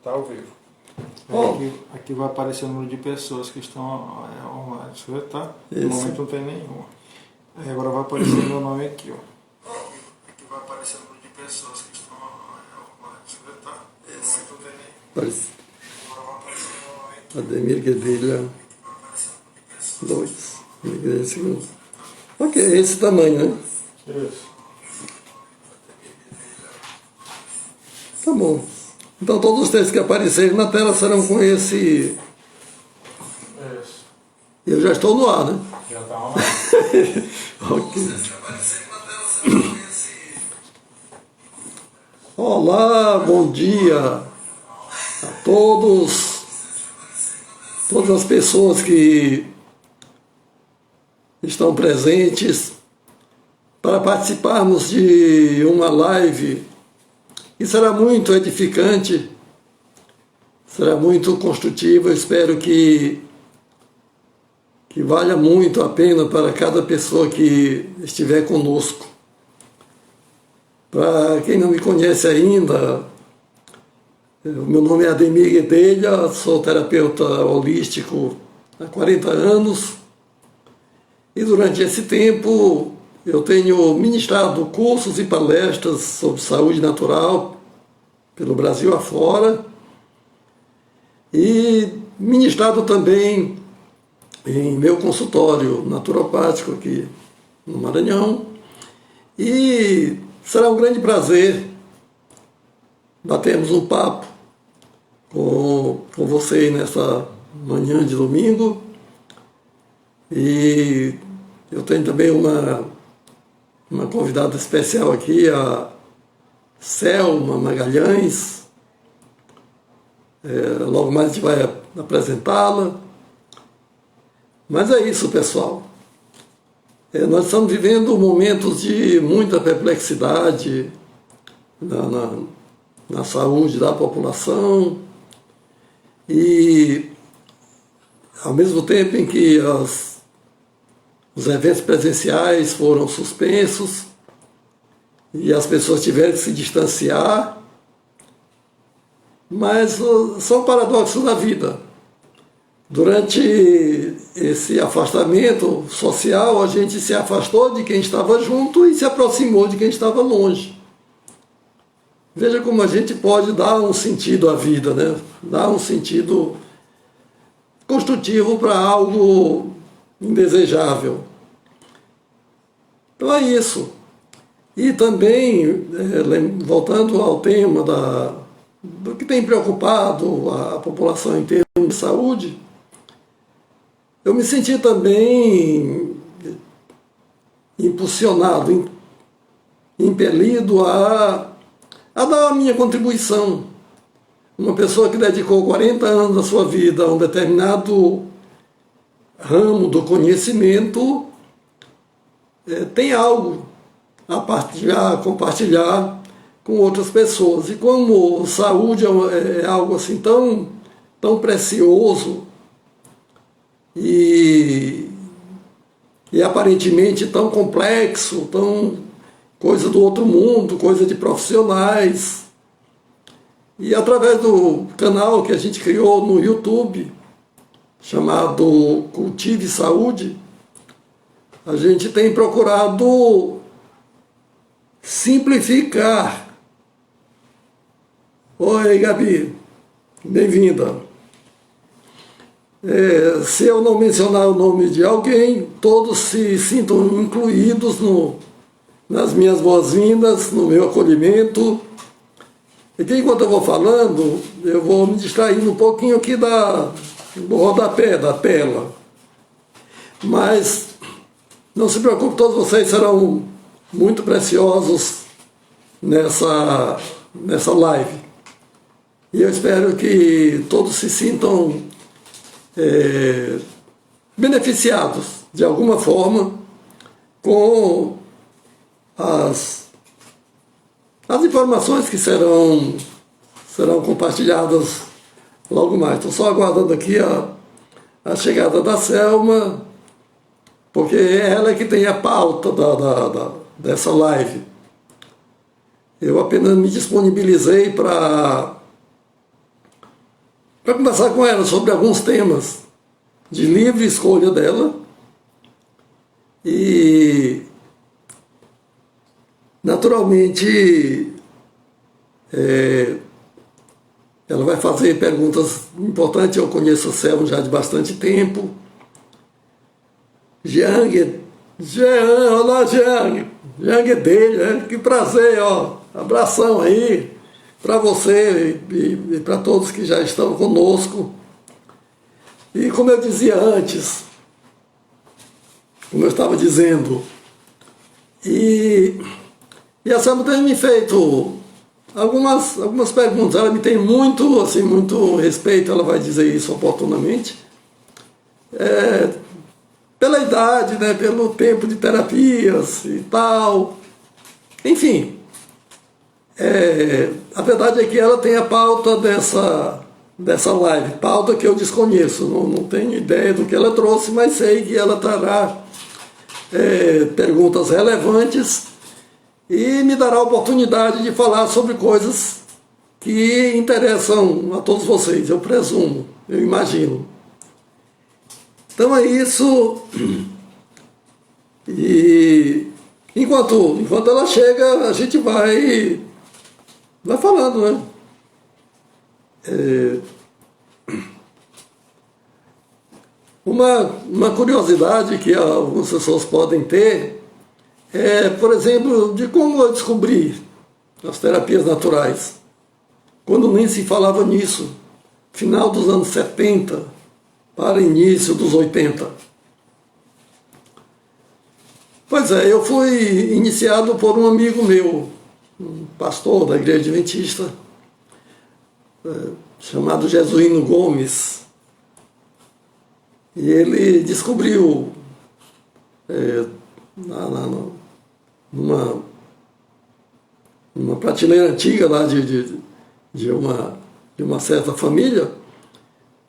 Tá ao vivo. Aqui vai aparecer o número de pessoas que estão online. Deixa eu ver, tá? No momento não tem nenhuma. Aí agora vai aparecer meu nome aqui, ó. Aqui vai aparecer o número de pessoas que estão online. Deixa eu ver, tá? No momento não tem nenhuma. Agora vai aparecer meu nome aqui. Ademir Guedelha 2. Igreja segunda. Ok, esse tamanho, né? Isso. Tá bom. Então todos os textos que aparecerem na tela serão com esse. Isso. Eu já estou no ar, né? Já tá online. Ok. Olá, bom dia a todos, todas as pessoas que estão presentes para participarmos de uma live que será muito edificante, será muito construtiva. Eu espero que valha muito a pena para cada pessoa que estiver conosco. Para quem não me conhece ainda, o meu nome é Ademir Guedelha, sou terapeuta holístico há 40 anos e durante esse tempo eu tenho ministrado cursos e palestras sobre saúde natural pelo Brasil afora e ministrado também em meu consultório naturopático aqui no Maranhão. E será um grande prazer batermos um papo com você nessa manhã de domingo. E eu tenho também uma convidada especial aqui, a Selma Magalhães. Logo mais a gente vai apresentá-la. Mas é isso, pessoal. Nós estamos vivendo momentos de muita perplexidade na saúde da população e, ao mesmo tempo em que os eventos presenciais foram suspensos e as pessoas tiveram que se distanciar, mas são paradoxos da vida. Durante esse afastamento social, a gente se afastou de quem estava junto e se aproximou de quem estava longe. Veja como a gente pode dar um sentido à vida, né? Dar um sentido construtivo para algo indesejável. Então é isso. E também, voltando ao tema do que tem preocupado a população em termos de saúde, eu me senti também impulsionado, impelido a dar a minha contribuição. Uma pessoa que dedicou 40 anos da sua vida a um determinado ramo do conhecimento tem algo a partilhar, a compartilhar com outras pessoas. E como saúde é algo assim tão precioso, e aparentemente tão complexo, tão coisa do outro mundo, coisa de profissionais. E através do canal que a gente criou no YouTube, chamado Cultive Saúde, a gente tem procurado simplificar. Oi, Gabi, bem-vinda. Se eu não mencionar o nome de alguém, todos se sintam incluídos nas minhas boas-vindas, no meu acolhimento. E que enquanto eu vou falando, eu vou me distraindo um pouquinho aqui do rodapé, da tela. Mas não se preocupe, todos vocês serão muito preciosos nessa live. E eu espero que todos se sintam beneficiados de alguma forma com as informações que serão compartilhadas logo mais. Estou só aguardando aqui a chegada da Selma, porque é ela que tem a pauta dessa live. Eu apenas me disponibilizei para para conversar com ela sobre alguns temas de livre escolha dela. E, naturalmente, ela vai fazer perguntas importantes. Eu conheço a Selma já de bastante tempo. Jean, olá Jean é dele, né? Que prazer, ó. Abração aí para você e para todos que já estão conosco. E como eu dizia antes, como eu estava dizendo, e a Selma tem me feito algumas perguntas. Ela me tem muito respeito, ela vai dizer isso oportunamente. Pela idade, né, pelo tempo de terapias e tal. Enfim, a verdade é que ela tem a pauta dessa live, pauta que eu desconheço, não tenho ideia do que ela trouxe, mas sei que ela trará perguntas relevantes e me dará a oportunidade de falar sobre coisas que interessam a todos vocês, eu presumo, eu imagino. Então é isso, e enquanto ela chega, a gente vai falando, né? Uma curiosidade que algumas pessoas podem ter por exemplo, de como eu descobri as terapias naturais, quando nem se falava nisso, final dos anos 70 para início dos 80. Pois é, eu fui iniciado por um amigo meu, um pastor da Igreja Adventista, chamado Jesuíno Gomes, e ele descobriu numa prateleira antiga lá de uma certa família,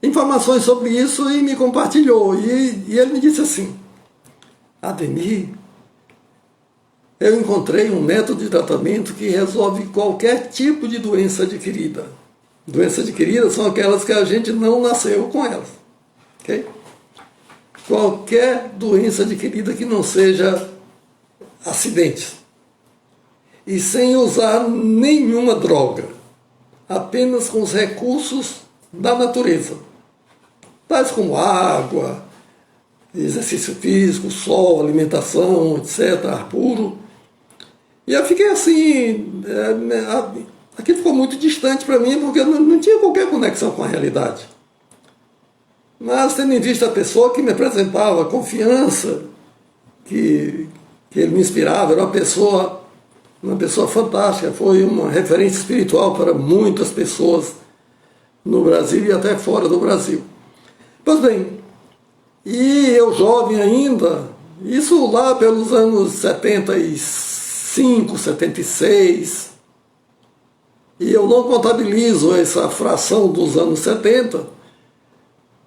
informações sobre isso e me compartilhou. E ele me disse assim: Ademir, eu encontrei um método de tratamento que resolve qualquer tipo de doença adquirida. Doenças adquiridas são aquelas que a gente não nasceu com elas. Okay? Qualquer doença adquirida que não seja acidente. E sem usar nenhuma droga. Apenas com os recursos da natureza. Tais como água, exercício físico, sol, alimentação, etc., ar puro. E eu fiquei assim, aquilo ficou muito distante para mim, porque eu não tinha qualquer conexão com a realidade. Mas tendo em vista a pessoa que me apresentava, a confiança que ele me inspirava, era uma pessoa fantástica, foi uma referência espiritual para muitas pessoas no Brasil e até fora do Brasil. Pois bem, e eu jovem ainda, isso lá pelos anos 75, 76, e eu não contabilizo essa fração dos anos 70,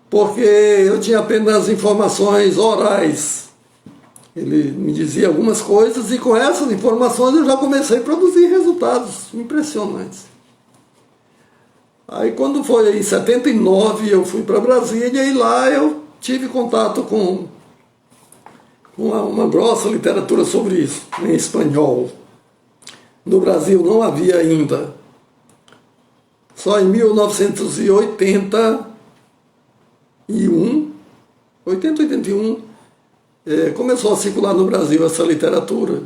porque eu tinha apenas informações orais. Ele me dizia algumas coisas e com essas informações eu já comecei a produzir resultados impressionantes. Aí quando foi em 79 eu fui para Brasília e lá eu tive contato com uma grossa literatura sobre isso, em espanhol. No Brasil não havia ainda. Só em 1981, 81, começou a circular no Brasil essa literatura.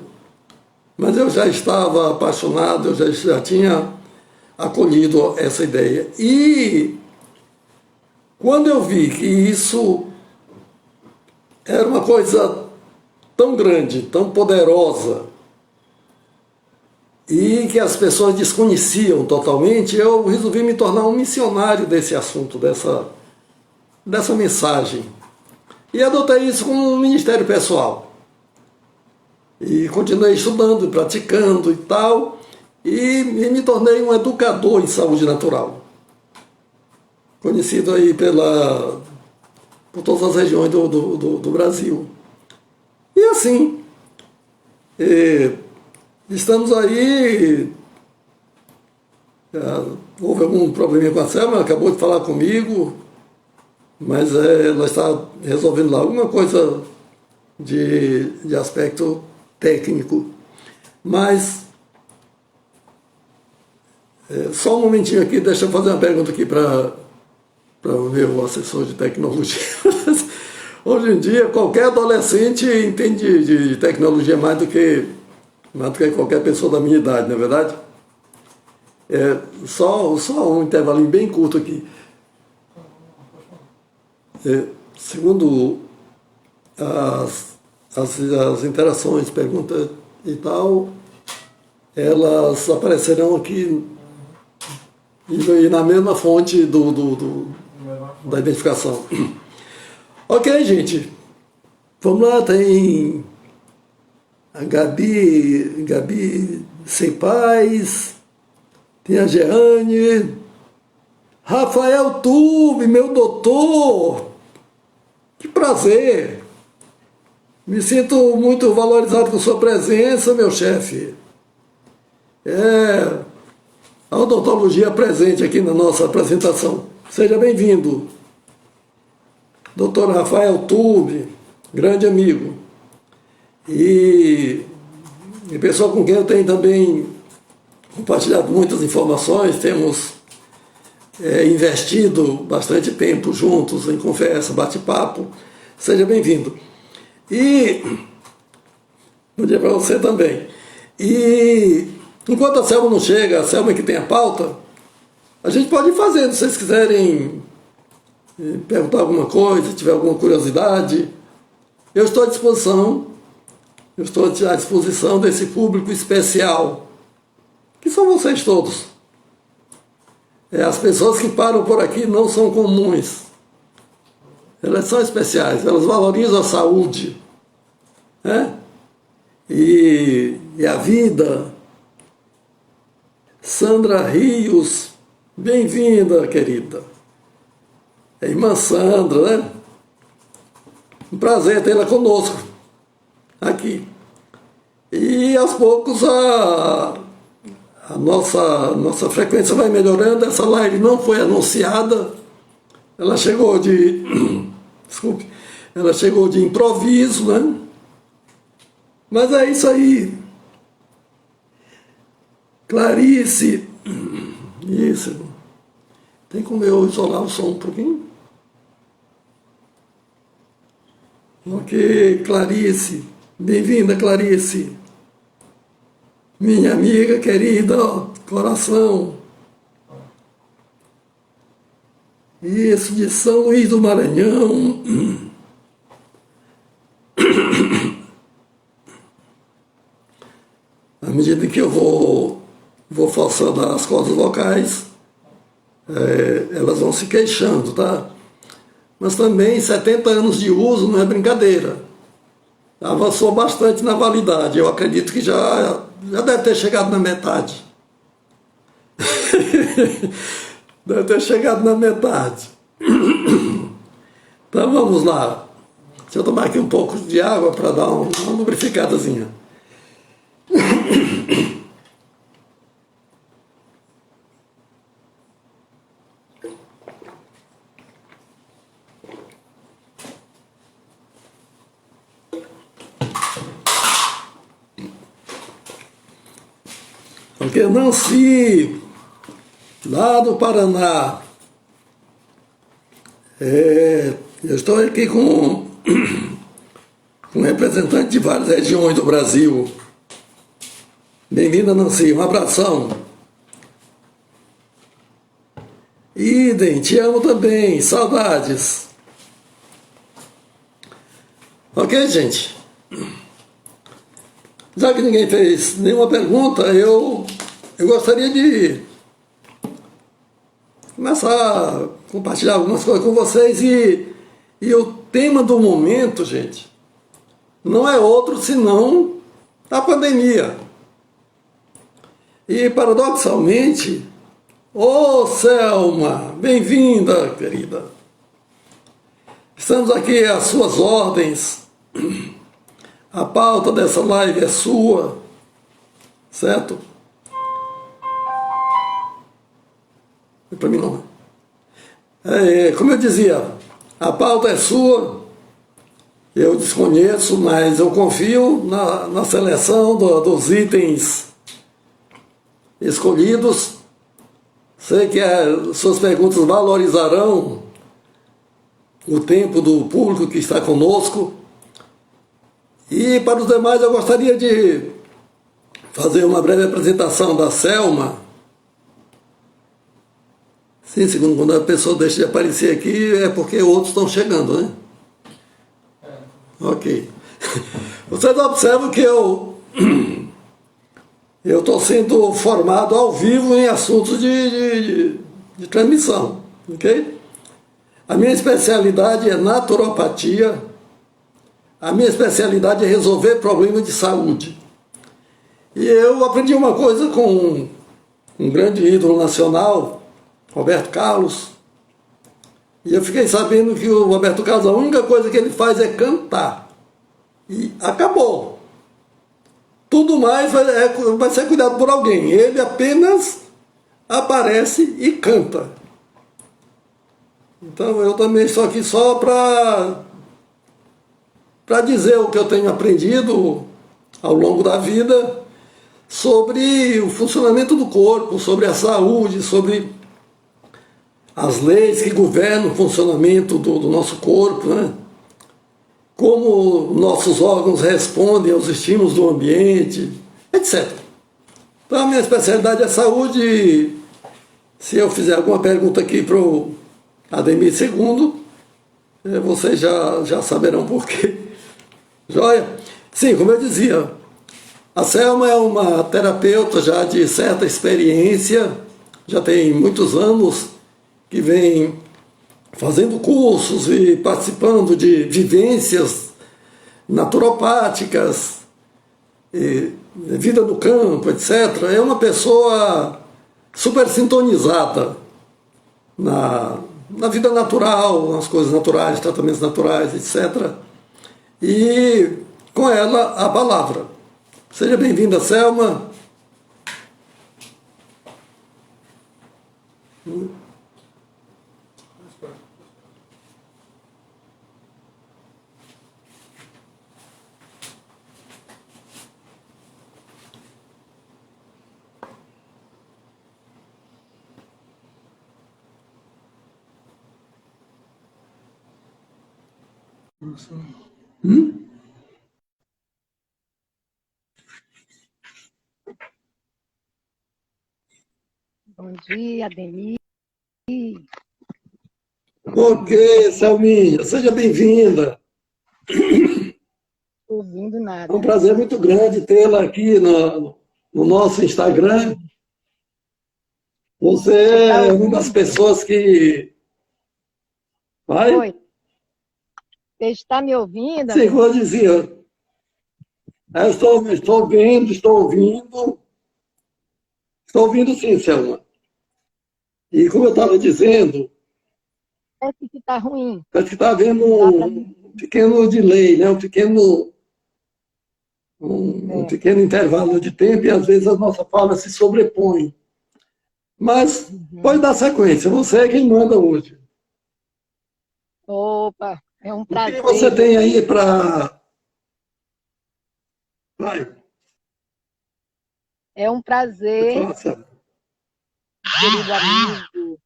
Mas eu já estava apaixonado, eu já tinha acolhido essa ideia. E quando eu vi que isso era uma coisa tão grande, tão poderosa, e que as pessoas desconheciam totalmente, eu resolvi me tornar um missionário desse assunto, dessa mensagem. E adotei isso como um ministério pessoal. E continuei estudando, praticando e tal, e me tornei um educador em saúde natural. Conhecido aí por todas as regiões do Brasil. E assim, estamos aí houve algum probleminha com a Selma, ela acabou de falar comigo, mas ela está resolvendo lá alguma coisa de aspecto técnico. Mas, só um momentinho aqui, deixa eu fazer uma pergunta aqui para o meu assessor de tecnologia. Hoje em dia, qualquer adolescente entende de tecnologia mais do que qualquer pessoa da minha idade, não é verdade? Só um intervalinho bem curto aqui. Segundo as interações, perguntas e tal, elas aparecerão aqui e na mesma fonte da identificação. Ok, gente. Vamos lá, tem a Gabi Sem Paz, tem a Jeane, Rafael Tube, meu doutor, que prazer. Me sinto muito valorizado com sua presença, meu chefe. A odontologia presente aqui na nossa apresentação. Seja bem-vindo. Dr. Rafael Tube, grande amigo. E pessoa com quem eu tenho também compartilhado muitas informações, temos investido bastante tempo juntos em conversa, bate-papo. Seja bem-vindo. E bom dia para você também. E enquanto a Selma não chega, a Selma que tem a pauta, a gente pode ir fazendo, se vocês quiserem perguntar alguma coisa, tiver alguma curiosidade, eu estou à disposição. Eu estou à disposição desse público especial, que são vocês todos. As pessoas que param por aqui não são comuns. Elas são especiais, elas valorizam a saúde, né? E a vida. Sandra Rios, bem-vinda, querida. A irmã Sandra, né? Um prazer tê-la conosco aqui. E aos poucos a nossa frequência vai melhorando. Essa live não foi anunciada, ela chegou de desculpe, ela chegou de improviso, né? Mas é isso aí. Clarice, isso, tem como eu isolar o som um pouquinho? Ok, Clarice, bem-vinda, Clarice, minha amiga querida, ó, coração. Isso, de São Luís do Maranhão. À medida que eu vou forçando as cordas vocais, elas vão se queixando, tá? Mas também 70 anos de uso não é brincadeira. Avançou bastante na validade. Eu acredito que já deve ter chegado na metade. Deve ter chegado na metade. Então vamos lá. Deixa eu tomar aqui um pouco de água para dar uma lubrificadazinha. Porque Nancy, lá do Paraná, eu estou aqui com um representante de várias regiões do Brasil. Bem-vinda, Nancy, um abração. Idem, te amo também, saudades. Ok, gente? Já que ninguém fez nenhuma pergunta, eu gostaria de começar a compartilhar algumas coisas com vocês. E o tema do momento, gente, não é outro senão a pandemia. E, paradoxalmente, Selma, bem-vinda, querida. Estamos aqui às suas ordens. A pauta dessa live é sua, certo? Para mim não é. Como eu dizia, a pauta é sua, eu desconheço, mas eu confio na seleção dos itens escolhidos. Sei que suas perguntas valorizarão o tempo do público que está conosco. E para os demais eu gostaria de fazer uma breve apresentação da Selma. Sim, segundo, quando a pessoa deixa de aparecer aqui é porque outros estão chegando, né? Ok. Vocês observam que eu estou sendo formado ao vivo em assuntos de transmissão, ok? A minha especialidade é naturopatia, a minha especialidade é resolver problemas de saúde. E eu aprendi uma coisa com um grande ídolo nacional, Roberto Carlos, e eu fiquei sabendo que o Roberto Carlos, a única coisa que ele faz é cantar. E acabou. Tudo mais vai ser cuidado por alguém. Ele apenas aparece e canta. Então eu também estou aqui só para dizer o que eu tenho aprendido ao longo da vida sobre o funcionamento do corpo, sobre a saúde, sobre as leis que governam o funcionamento do nosso corpo, né? Como nossos órgãos respondem aos estímulos do ambiente, etc. Então a minha especialidade é saúde. E se eu fizer alguma pergunta aqui para o Ademir II, vocês já saberão por quê. Joia? Sim, como eu dizia, a Selma é uma terapeuta já de certa experiência, já tem muitos anos que vem fazendo cursos e participando de vivências naturopáticas, vida no campo, etc. É uma pessoa super sintonizada na vida natural, nas coisas naturais, tratamentos naturais, etc. E com ela a palavra. Seja bem-vinda, Selma. Bom dia, Ademir. Ok, Selminha, seja bem-vinda. Ouvindo É nada. um prazer muito grande tê-la aqui no nosso Instagram. Você é uma das pessoas que... Vai? Oi. Você está me ouvindo? Sim, como eu dizia, eu estou vendo, estou ouvindo. Estou ouvindo sim, Selma. E como eu estava dizendo, Parece que está ruim. parece que está havendo um pequeno delay, né? Um pequeno intervalo de tempo e às vezes a nossa fala se sobrepõe. Mas pode dar sequência, você é quem manda hoje. Opa, é um O que prazer. você tem aí para... Vai, É um prazer, faça. querido amigo,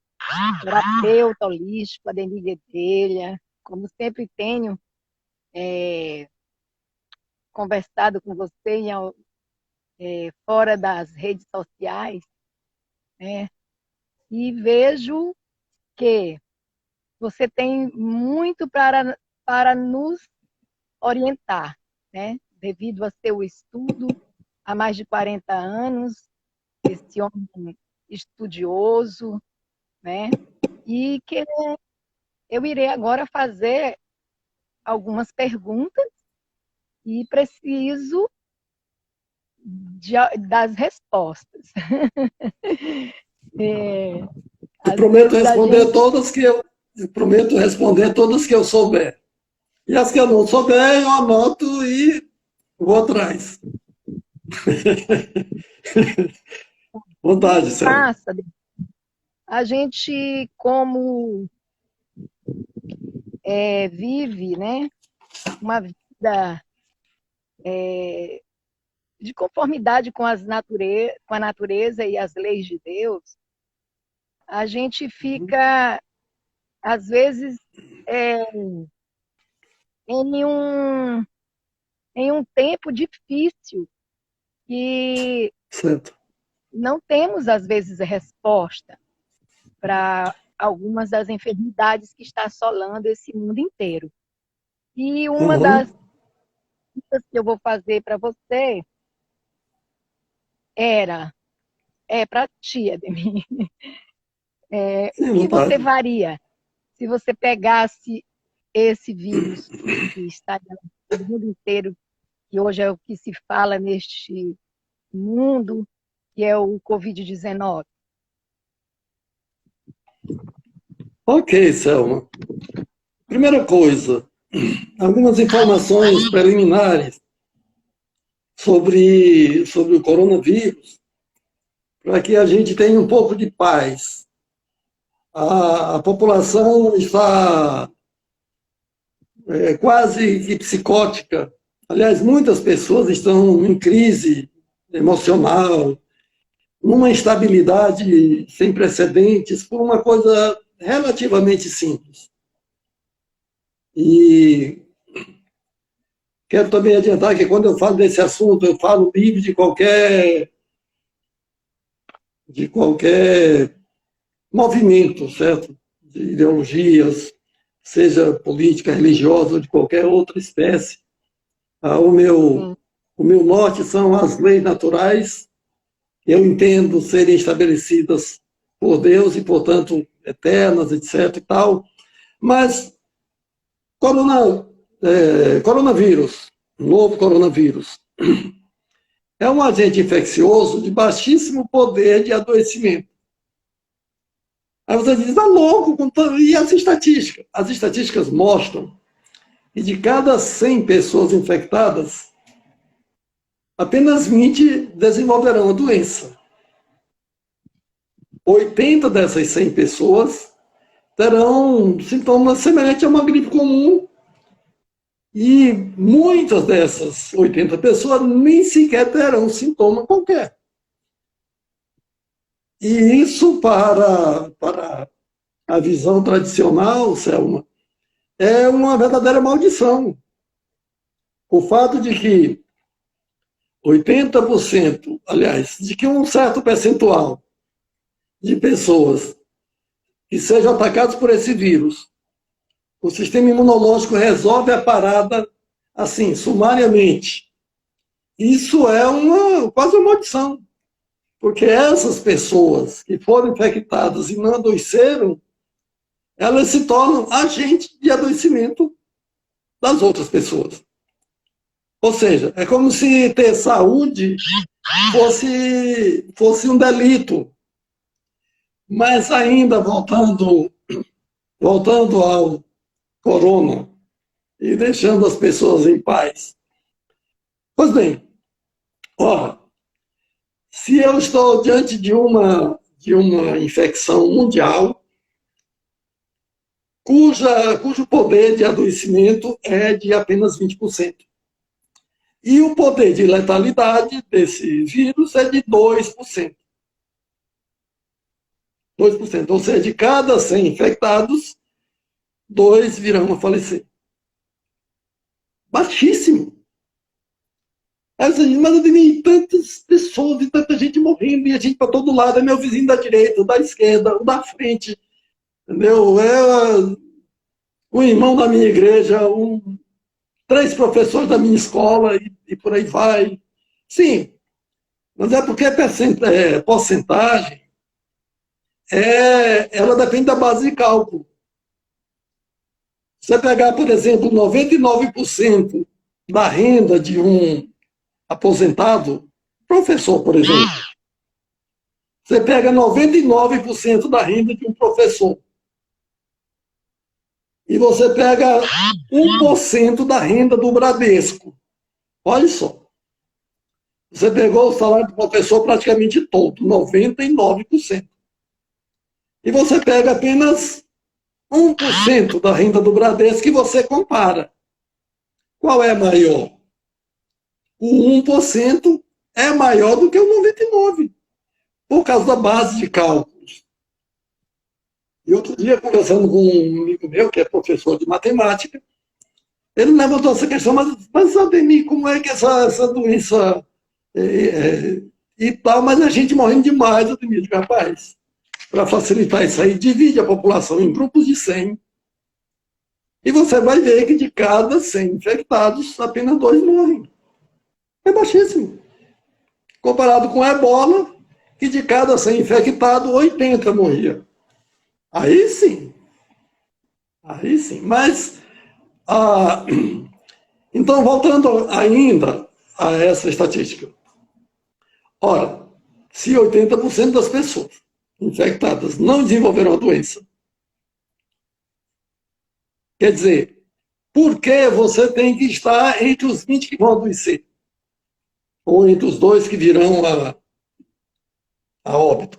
terapeuta holístico, Ademir Guedelha. Como sempre tenho conversado com você fora das redes sociais, né? E vejo que você tem muito para nos orientar, né? Devido a seu estudo há mais de 40 anos, esse homem estudioso, né? E que eu irei agora fazer algumas perguntas e preciso das respostas. Eu prometo responder todas que eu prometo responder todas que eu souber. E as que eu não souber, eu anoto e vou atrás. Vontade, Selma. a gente, como vive, né, uma vida de conformidade com com a natureza e as leis de Deus, a gente fica, às vezes, em um tempo difícil que Certo. não temos, às vezes, resposta para algumas das enfermidades que está assolando esse mundo inteiro. E uma Uhum. das dicas que eu vou fazer para você é para ti, Ademir, o Sim, que você vontade. faria se você pegasse esse vírus que está no mundo inteiro, que hoje é o que se fala neste mundo, que é o Covid-19? Ok, Selma. Primeira coisa, algumas informações preliminares sobre o coronavírus, para que a gente tenha um pouco de paz. A população está quase que psicótica. Aliás, muitas pessoas estão em crise emocional, numa instabilidade sem precedentes, por uma coisa relativamente simples. E quero também adiantar que quando eu falo desse assunto, eu falo livre de qualquer movimento, certo? De ideologias, seja política, religiosa ou de qualquer outra espécie. O Sim. meu norte são as leis naturais, que eu entendo serem estabelecidas por Deus e, portanto, eternas, etc. e tal. Mas coronavírus, novo coronavírus, é um agente infeccioso de baixíssimo poder de adoecimento. Aí você diz, está louco, e as estatísticas? As estatísticas mostram que de cada 100 pessoas infectadas, apenas 20 desenvolverão a doença. 80 dessas 100 pessoas terão sintomas semelhantes a uma gripe comum e muitas dessas 80 pessoas nem sequer terão sintoma qualquer. E isso, para a visão tradicional, Selma, é uma verdadeira maldição. O fato de que 80%, aliás, de que um certo percentual de pessoas que sejam atacadas por esse vírus, o sistema imunológico resolve a parada assim, sumariamente. Isso é quase uma maldição, porque essas pessoas que foram infectadas e não adoeceram, elas se tornam agentes de adoecimento das outras pessoas. Ou seja, é como se ter saúde fosse um delito. Mas ainda voltando ao corona e deixando as pessoas em paz. Pois bem, se eu estou diante de uma infecção mundial, cujo poder de adoecimento é de apenas 20%. E o poder de letalidade desse vírus é de 2%. 2%. Ou seja, de cada 100 infectados, 2 virão a falecer. Baixíssimo. Aí você diz, mas eu vi tantas pessoas e tanta gente morrendo, e a gente para todo lado, é meu vizinho da direita, o da esquerda, o da frente, entendeu? O irmão da minha igreja, 3 professores da minha escola, e por aí vai. Sim, mas é porque porcentagem, ela depende da base de cálculo. Você pegar, por exemplo, 99% da renda de um aposentado, professor, por exemplo, você pega 99% da renda de um professor e você pega 1% da renda do Bradesco. Olha só. Você pegou o salário do professor praticamente todo, 99%. e você pega apenas 1% da renda do Bradesco e você compara. Qual é maior? O 1% é maior do que o 99%, por causa da base de cálculos. E outro dia, conversando com um amigo meu, que é professor de matemática, ele levantou essa questão, mas Ademir, como é que essa doença e tal, mas a gente morrendo demais, Ademir, rapaz, para facilitar isso aí, divide a população em grupos de 100, e você vai ver que de cada 100 infectados, apenas 2 morrem. É baixíssimo. Comparado com a ebola, que de cada 100 infectados, 80 morriam. Aí sim. Aí sim. Mas, então, voltando ainda a essa estatística. Ora, se 80% das pessoas infectadas não desenvolveram a doença, quer dizer, por que você tem que estar entre os 20 que vão adoecer? Ou entre os 2 que virão a óbito?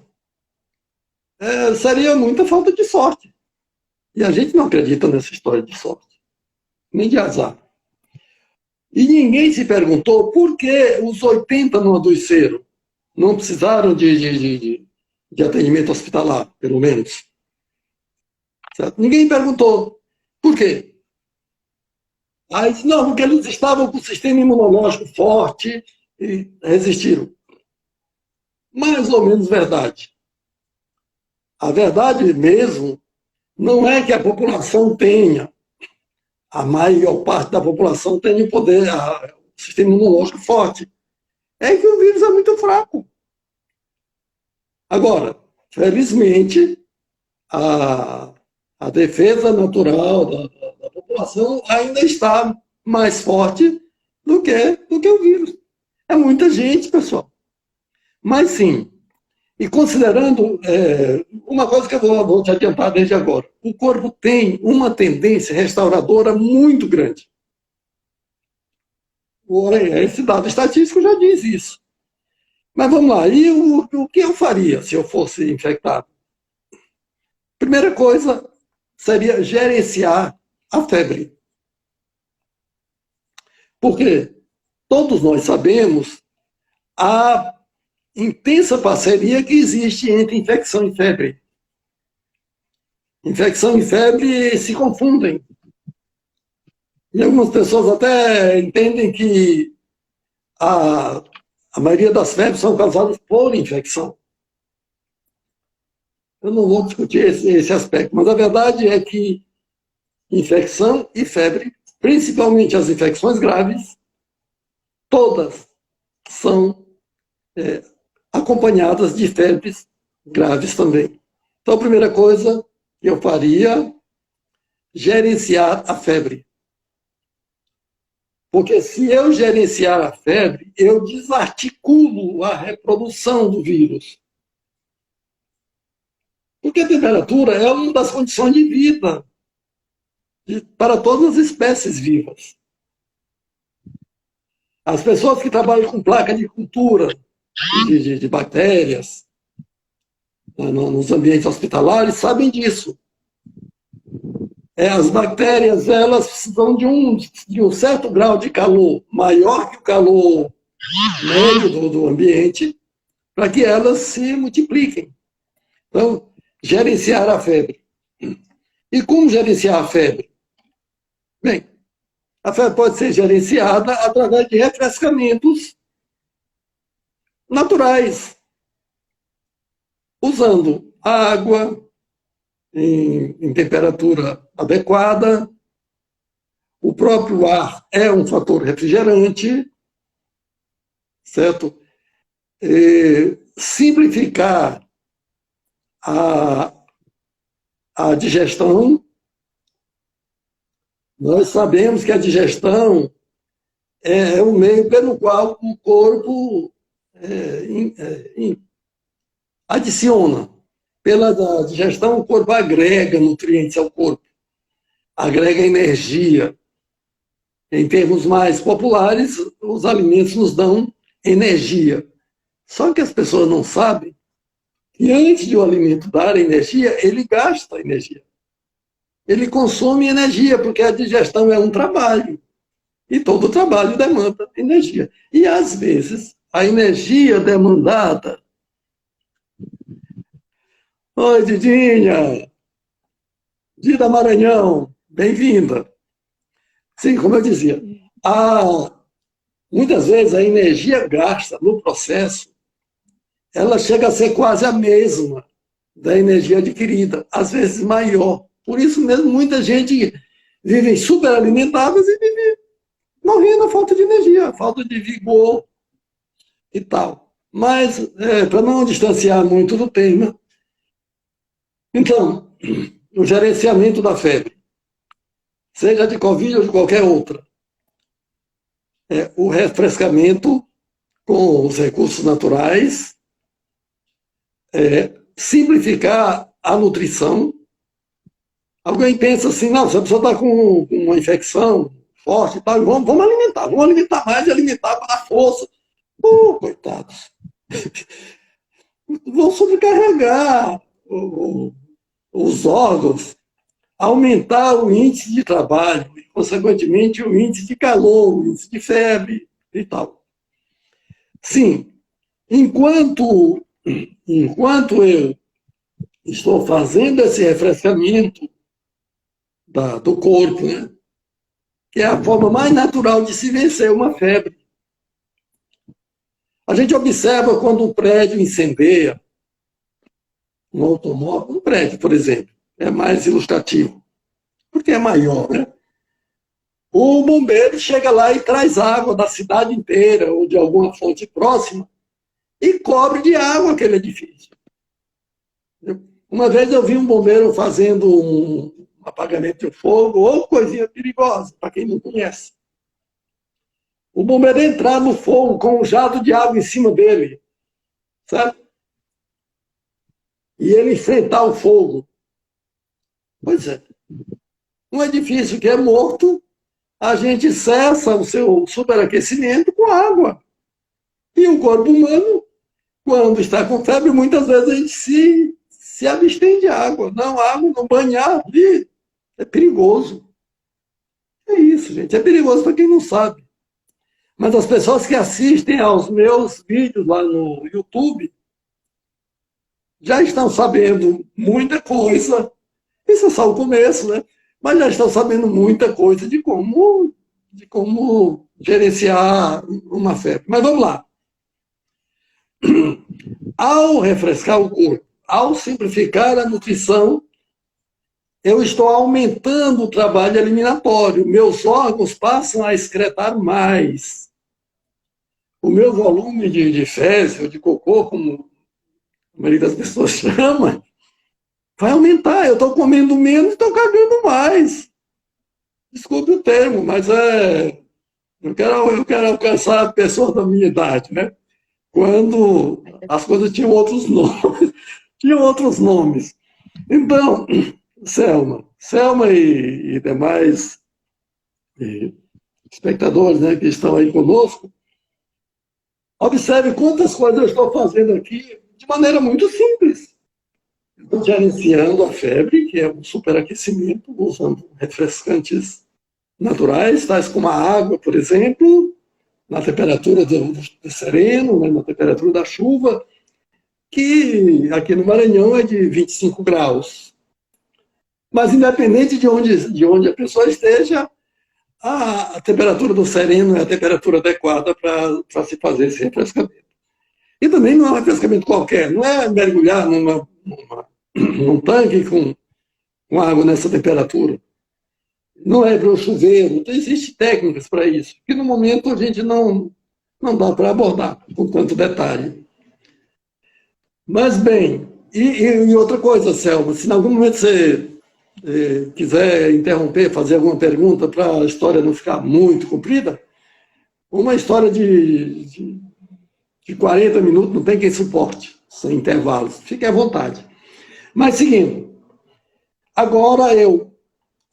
Seria muita falta de sorte. E a gente não acredita nessa história de sorte, nem de azar. E ninguém se perguntou por que os 80 não adoeceram, não precisaram de atendimento hospitalar, pelo menos. Certo? Ninguém perguntou. Por quê? Aí disse, não, porque eles estavam com o sistema imunológico forte e resistiram. Mais ou menos verdade. A verdade mesmo não é que a população tenha, a maior parte da população tenha o poder, o sistema imunológico forte. É que o vírus é muito fraco. Agora, felizmente, a defesa natural da população ainda está mais forte do que o vírus. É muita gente, pessoal. Mas sim, e considerando uma coisa que eu vou te adiantar desde agora, o corpo tem uma tendência restauradora muito grande. Esse dado estatístico já diz isso. Mas vamos lá, e o que eu faria se eu fosse infectado? Primeira coisa seria gerenciar a febre. Porque todos nós sabemos a intensa parceria que existe entre infecção e febre. Infecção e febre se confundem. E algumas pessoas até entendem que a maioria das febres são causadas por infecção. Eu não vou discutir esse aspecto, mas a verdade é que infecção e febre, principalmente as infecções graves, todas são acompanhadas de febres graves também. Então, a primeira coisa que eu faria, gerenciar a febre. Porque se eu gerenciar a febre, eu desarticulo a reprodução do vírus. Porque a temperatura é uma das condições de vida para todas as espécies vivas. As pessoas que trabalham com placa de cultura de bactérias nos ambientes hospitalares sabem disso. As bactérias, elas precisam de um certo grau de calor, maior que o calor médio do ambiente, para que elas se multipliquem. Então, gerenciar a febre. E como gerenciar a febre? Bem, a febre pode ser gerenciada através de refrescamentos naturais, usando água em temperatura adequada. O próprio ar é um fator refrigerante, certo? Simplificar a digestão. Nós sabemos que a digestão é o meio pelo qual o corpo adiciona. Pela digestão, o corpo agrega nutrientes ao corpo, agrega energia. Em termos mais populares, os alimentos nos dão energia. Só que as pessoas não sabem E antes de o alimento dar energia, ele gasta energia. Ele consome energia, porque a digestão é um trabalho. E todo trabalho demanda energia. E, às vezes, a energia demandada... Oi, Didinha! Dida Maranhão, bem-vinda. Sim, como eu dizia, muitas vezes a energia gasta no processo, ela chega a ser quase a mesma da energia adquirida, às vezes maior. Por isso mesmo, muita gente vive superalimentadas e vive morrendo a falta de energia, falta de vigor e tal. Mas, para não distanciar muito do tema, então, o gerenciamento da febre, seja de Covid ou de qualquer outra, o refrescamento com os recursos naturais, simplificar a nutrição. Alguém pensa assim, não, se a pessoa está com uma infecção forte e tal, vamos alimentar mais e alimentar para dar força. Coitados. Vão sobrecarregar os órgãos, aumentar o índice de trabalho e, consequentemente, o índice de calor, o índice de febre e tal. Sim, enquanto eu estou fazendo esse refrescamento do corpo, né, que é a forma mais natural de se vencer uma febre. A gente observa quando um prédio incendeia, um automóvel, um prédio, por exemplo, é mais ilustrativo, porque é maior, né? O bombeiro chega lá e traz água da cidade inteira ou de alguma fonte próxima e cobre de água aquele edifício. Uma vez eu vi um bombeiro fazendo um apagamento de fogo ou coisinha perigosa, para quem não conhece. O bombeiro entrar no fogo com um jato de água em cima dele, sabe? E ele enfrentar o fogo. Pois é. Um edifício que é morto, a gente cessa o seu superaquecimento com água. E o corpo humano, quando está com febre, muitas vezes a gente se abstém de água. Não, água, não banhar, é perigoso. É isso, gente. É perigoso para quem não sabe. Mas as pessoas que assistem aos meus vídeos lá no YouTube já estão sabendo muita coisa. Isso é só o começo, né? Mas já estão sabendo muita coisa de como gerenciar uma febre. Mas vamos lá. Ao refrescar o corpo, ao simplificar a nutrição, eu estou aumentando o trabalho eliminatório. Meus órgãos passam a excretar mais. O meu volume de fezes ou de cocô, como a maioria das pessoas chama, vai aumentar. Eu estou comendo menos e estou cagando mais. Desculpe o termo, mas eu quero alcançar pessoas da minha idade, né? Quando as coisas tinham outros nomes. Então, Selma e demais espectadores, né, que estão aí conosco, observe quantas coisas eu estou fazendo aqui de maneira muito simples. Estou gerenciando a febre, que é um superaquecimento, usando refrescantes naturais, tais como a água, por exemplo, na temperatura do sereno, né, na temperatura da chuva, que aqui no Maranhão é de 25 graus. Mas, independente de onde a pessoa esteja, a temperatura do sereno é a temperatura adequada para se fazer esse refrescamento. E também não é um refrescamento qualquer, não é mergulhar num tanque com água nessa temperatura. Não é para o chuveiro, então existem técnicas para isso, que no momento a gente não dá para abordar com tanto detalhe. Mas, bem, e outra coisa, Selma, se em algum momento você quiser interromper, fazer alguma pergunta para a história não ficar muito comprida, uma história de 40 minutos não tem quem suporte, sem intervalos. Fique à vontade. Mas, seguindo, agora eu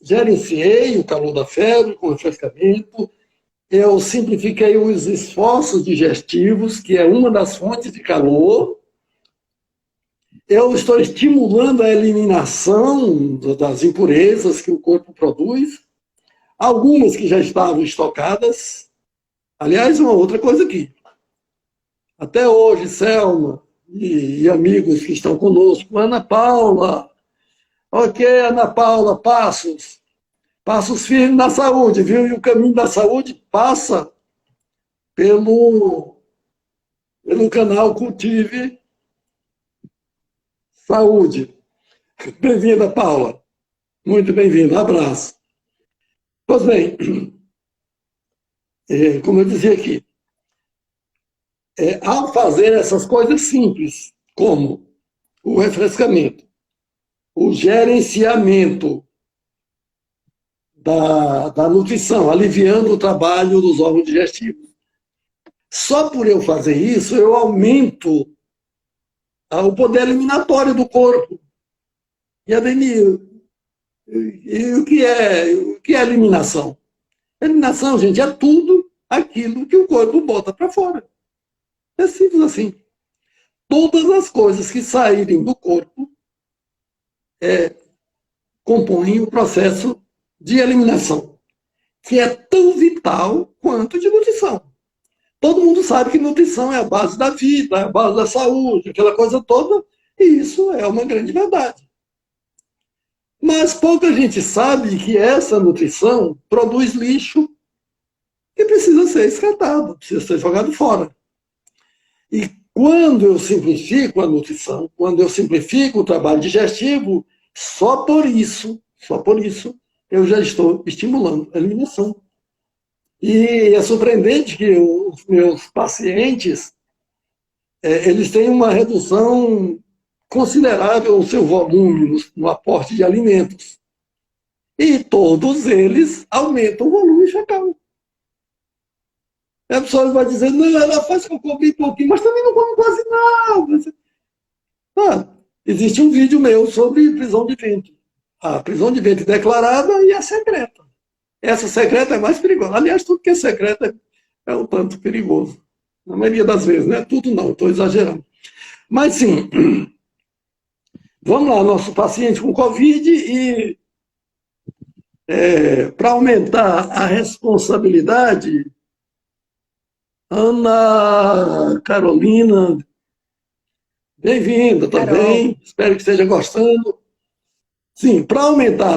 gerenciei o calor da febre com refrescamento, eu simplifiquei os esforços digestivos, que é uma das fontes de calor. eu estou estimulando a eliminação das impurezas que o corpo produz, algumas que já estavam estocadas. Aliás, uma outra coisa aqui. Até hoje, Selma e amigos que estão conosco, Ana Paula, ok, Ana Paula, passos firmes na saúde, viu? E o caminho da saúde passa pelo canal Cultive Saúde. Bem-vinda, Paula. Muito bem-vinda. Um abraço. Pois bem, como eu dizia aqui, ao fazer essas coisas simples, como o refrescamento, o gerenciamento da nutrição, aliviando o trabalho dos órgãos digestivos. Só por eu fazer isso, eu aumento o poder eliminatório do corpo. E, Ademir, o que é eliminação? Eliminação, gente, é tudo aquilo que o corpo bota para fora. É simples assim. Todas as coisas que saírem do corpo compõem o processo de eliminação, que é tão vital quanto de nutrição. Todo mundo sabe que nutrição é a base da vida, é a base da saúde, aquela coisa toda, e isso é uma grande verdade. Mas pouca gente sabe que essa nutrição produz lixo que precisa ser descartado, precisa ser jogado fora. E quando eu simplifico a nutrição, quando eu simplifico o trabalho digestivo, só por isso, eu já estou estimulando a eliminação. E é surpreendente que os meus pacientes, eles têm uma redução considerável no seu volume, no aporte de alimentos. E todos eles aumentam o volume fecal. A pessoa vai dizer, não, ela faz que eu comi pouquinho, mas também não come quase nada. Existe um vídeo meu sobre prisão de ventre. A prisão de ventre declarada e a secreta. Essa secreta é mais perigosa. Aliás, tudo que é secreto é um tanto perigoso. Na maioria das vezes, né? Tudo não, estou exagerando. Mas sim, vamos lá, nosso paciente com Covid e para aumentar a responsabilidade, Ana Carolina, bem-vinda também, espero que esteja gostando. Sim, para aumentar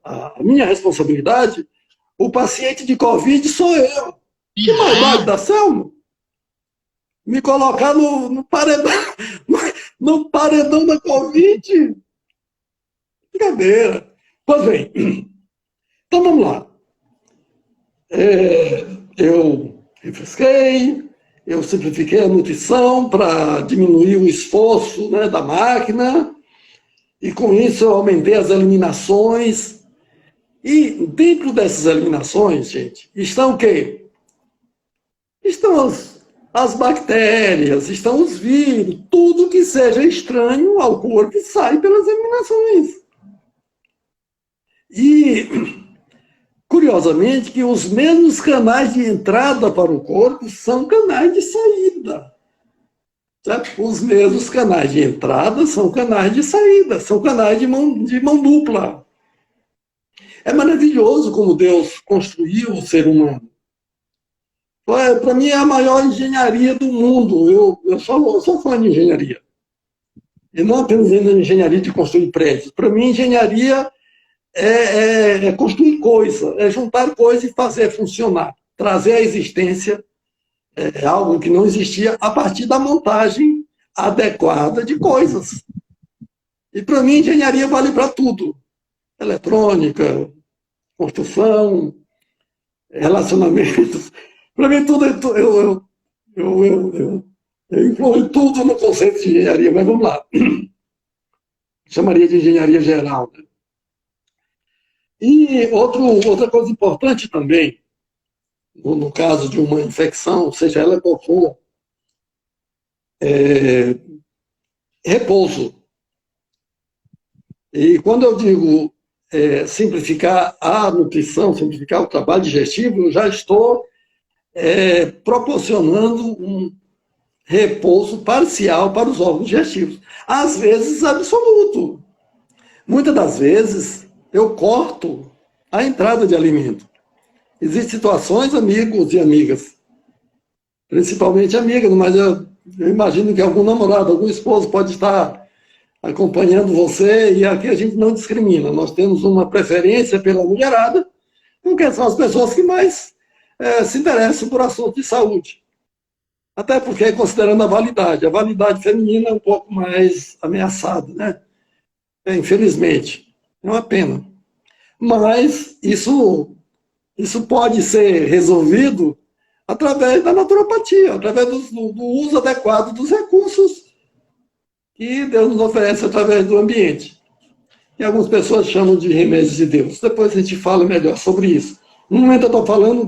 a minha responsabilidade, o paciente de Covid sou eu. Que maldade da Selma? Me colocar no paredão, no paredão da Covid? Brincadeira. Pois bem, então vamos lá. Eu refresquei, eu simplifiquei a nutrição para diminuir o esforço, né, da máquina, e com isso eu aumentei as eliminações. E dentro dessas eliminações, gente, estão o quê? Estão as bactérias, estão os vírus, tudo que seja estranho ao corpo sai pelas eliminações. E, curiosamente, que os mesmos canais de entrada para o corpo são canais de saída. Certo? Os mesmos canais de entrada são canais de saída, são canais de mão dupla. É maravilhoso como Deus construiu o ser humano. Para mim é a maior engenharia do mundo. Eu sou fã de engenharia. E não apenas engenharia de construir prédios. Para mim, engenharia é construir coisa, é juntar coisa e fazer funcionar, trazer à existência algo que não existia a partir da montagem adequada de coisas. E para mim, engenharia vale para tudo. Eletrônica, construção, relacionamentos. Para mim, tudo eu incluo tudo no conceito de engenharia, mas vamos lá. Chamaria de engenharia geral. Né? E outra coisa importante também, no caso de uma infecção, seja ela qual for, repouso. E quando eu digo simplificar a nutrição, simplificar o trabalho digestivo, eu já estou proporcionando um repouso parcial para os órgãos digestivos. Às vezes, absoluto. Muitas das vezes, eu corto a entrada de alimento. Existem situações, amigos e amigas, principalmente amigas, mas eu imagino que algum namorado, algum esposo pode estar acompanhando você, e aqui a gente não discrimina. Nós temos uma preferência pela mulherada, porque são as pessoas que mais se interessam por assuntos de saúde. Até porque, considerando a validade feminina é um pouco mais ameaçada, né? Infelizmente. É uma pena. Mas isso pode ser resolvido através da naturopatia, através do uso adequado dos recursos que Deus nos oferece através do ambiente. E algumas pessoas chamam de remédios de Deus. Depois a gente fala melhor sobre isso. No momento eu estou falando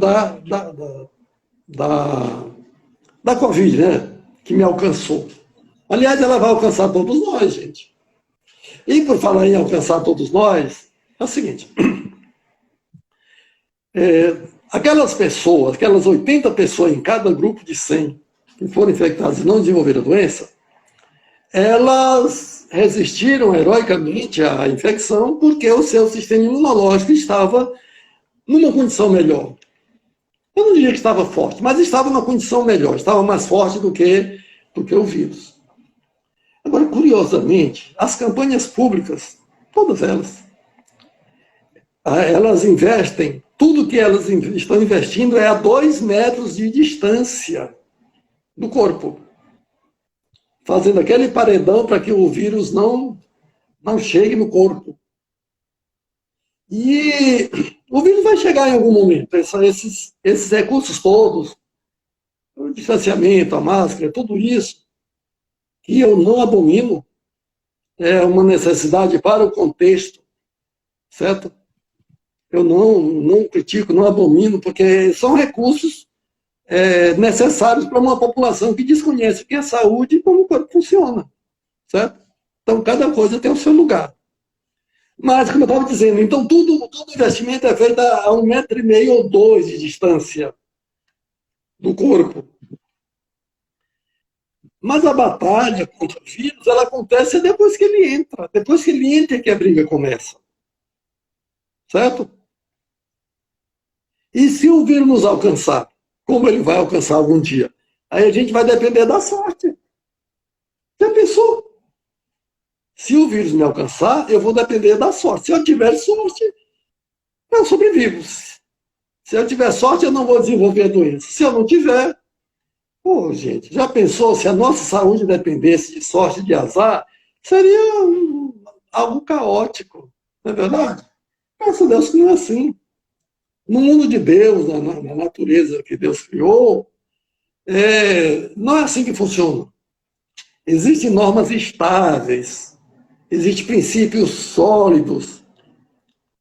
da Covid, né? Que me alcançou. Aliás, ela vai alcançar todos nós, gente. E por falar em alcançar todos nós, é o seguinte. Aquelas pessoas, aquelas 80 pessoas em cada grupo de 100 que foram infectadas e não desenvolveram a doença, elas resistiram heroicamente à infecção porque o seu sistema imunológico estava numa condição melhor. Eu não diria que estava forte, mas estava numa condição melhor, estava mais forte do que o vírus. Agora, curiosamente, as campanhas públicas, todas elas investem, tudo que elas estão investindo é a 2 metros de distância do corpo, fazendo aquele paredão para que o vírus não chegue no corpo. E o vírus vai chegar em algum momento. Esses recursos todos, o distanciamento, a máscara, tudo isso, que eu não abomino, é uma necessidade para o contexto, certo? Eu não critico, não abomino, porque são recursos necessários para uma população que desconhece o que é saúde e como o corpo funciona, certo? Então, cada coisa tem o seu lugar. Mas, como eu estava dizendo, então todo investimento é feito a 1,5 m ou 2 de distância do corpo. Mas a batalha contra o vírus, ela acontece depois que ele entra. Depois que ele entra é que a briga começa. Certo? E se o vírus nos alcançar, como ele vai alcançar algum dia? Aí a gente vai depender da sorte. Já pensou? Se o vírus me alcançar, eu vou depender da sorte. Se eu tiver sorte, eu sobrevivo. Se eu tiver sorte, eu não vou desenvolver a doença. Se eu não tiver, pô, gente, já pensou se a nossa saúde dependesse de sorte, de azar? Seria algo caótico, não é verdade? Graças a Deus que não é assim. No mundo de Deus, na natureza que Deus criou, não é assim que funciona. Existem normas estáveis, existem princípios sólidos,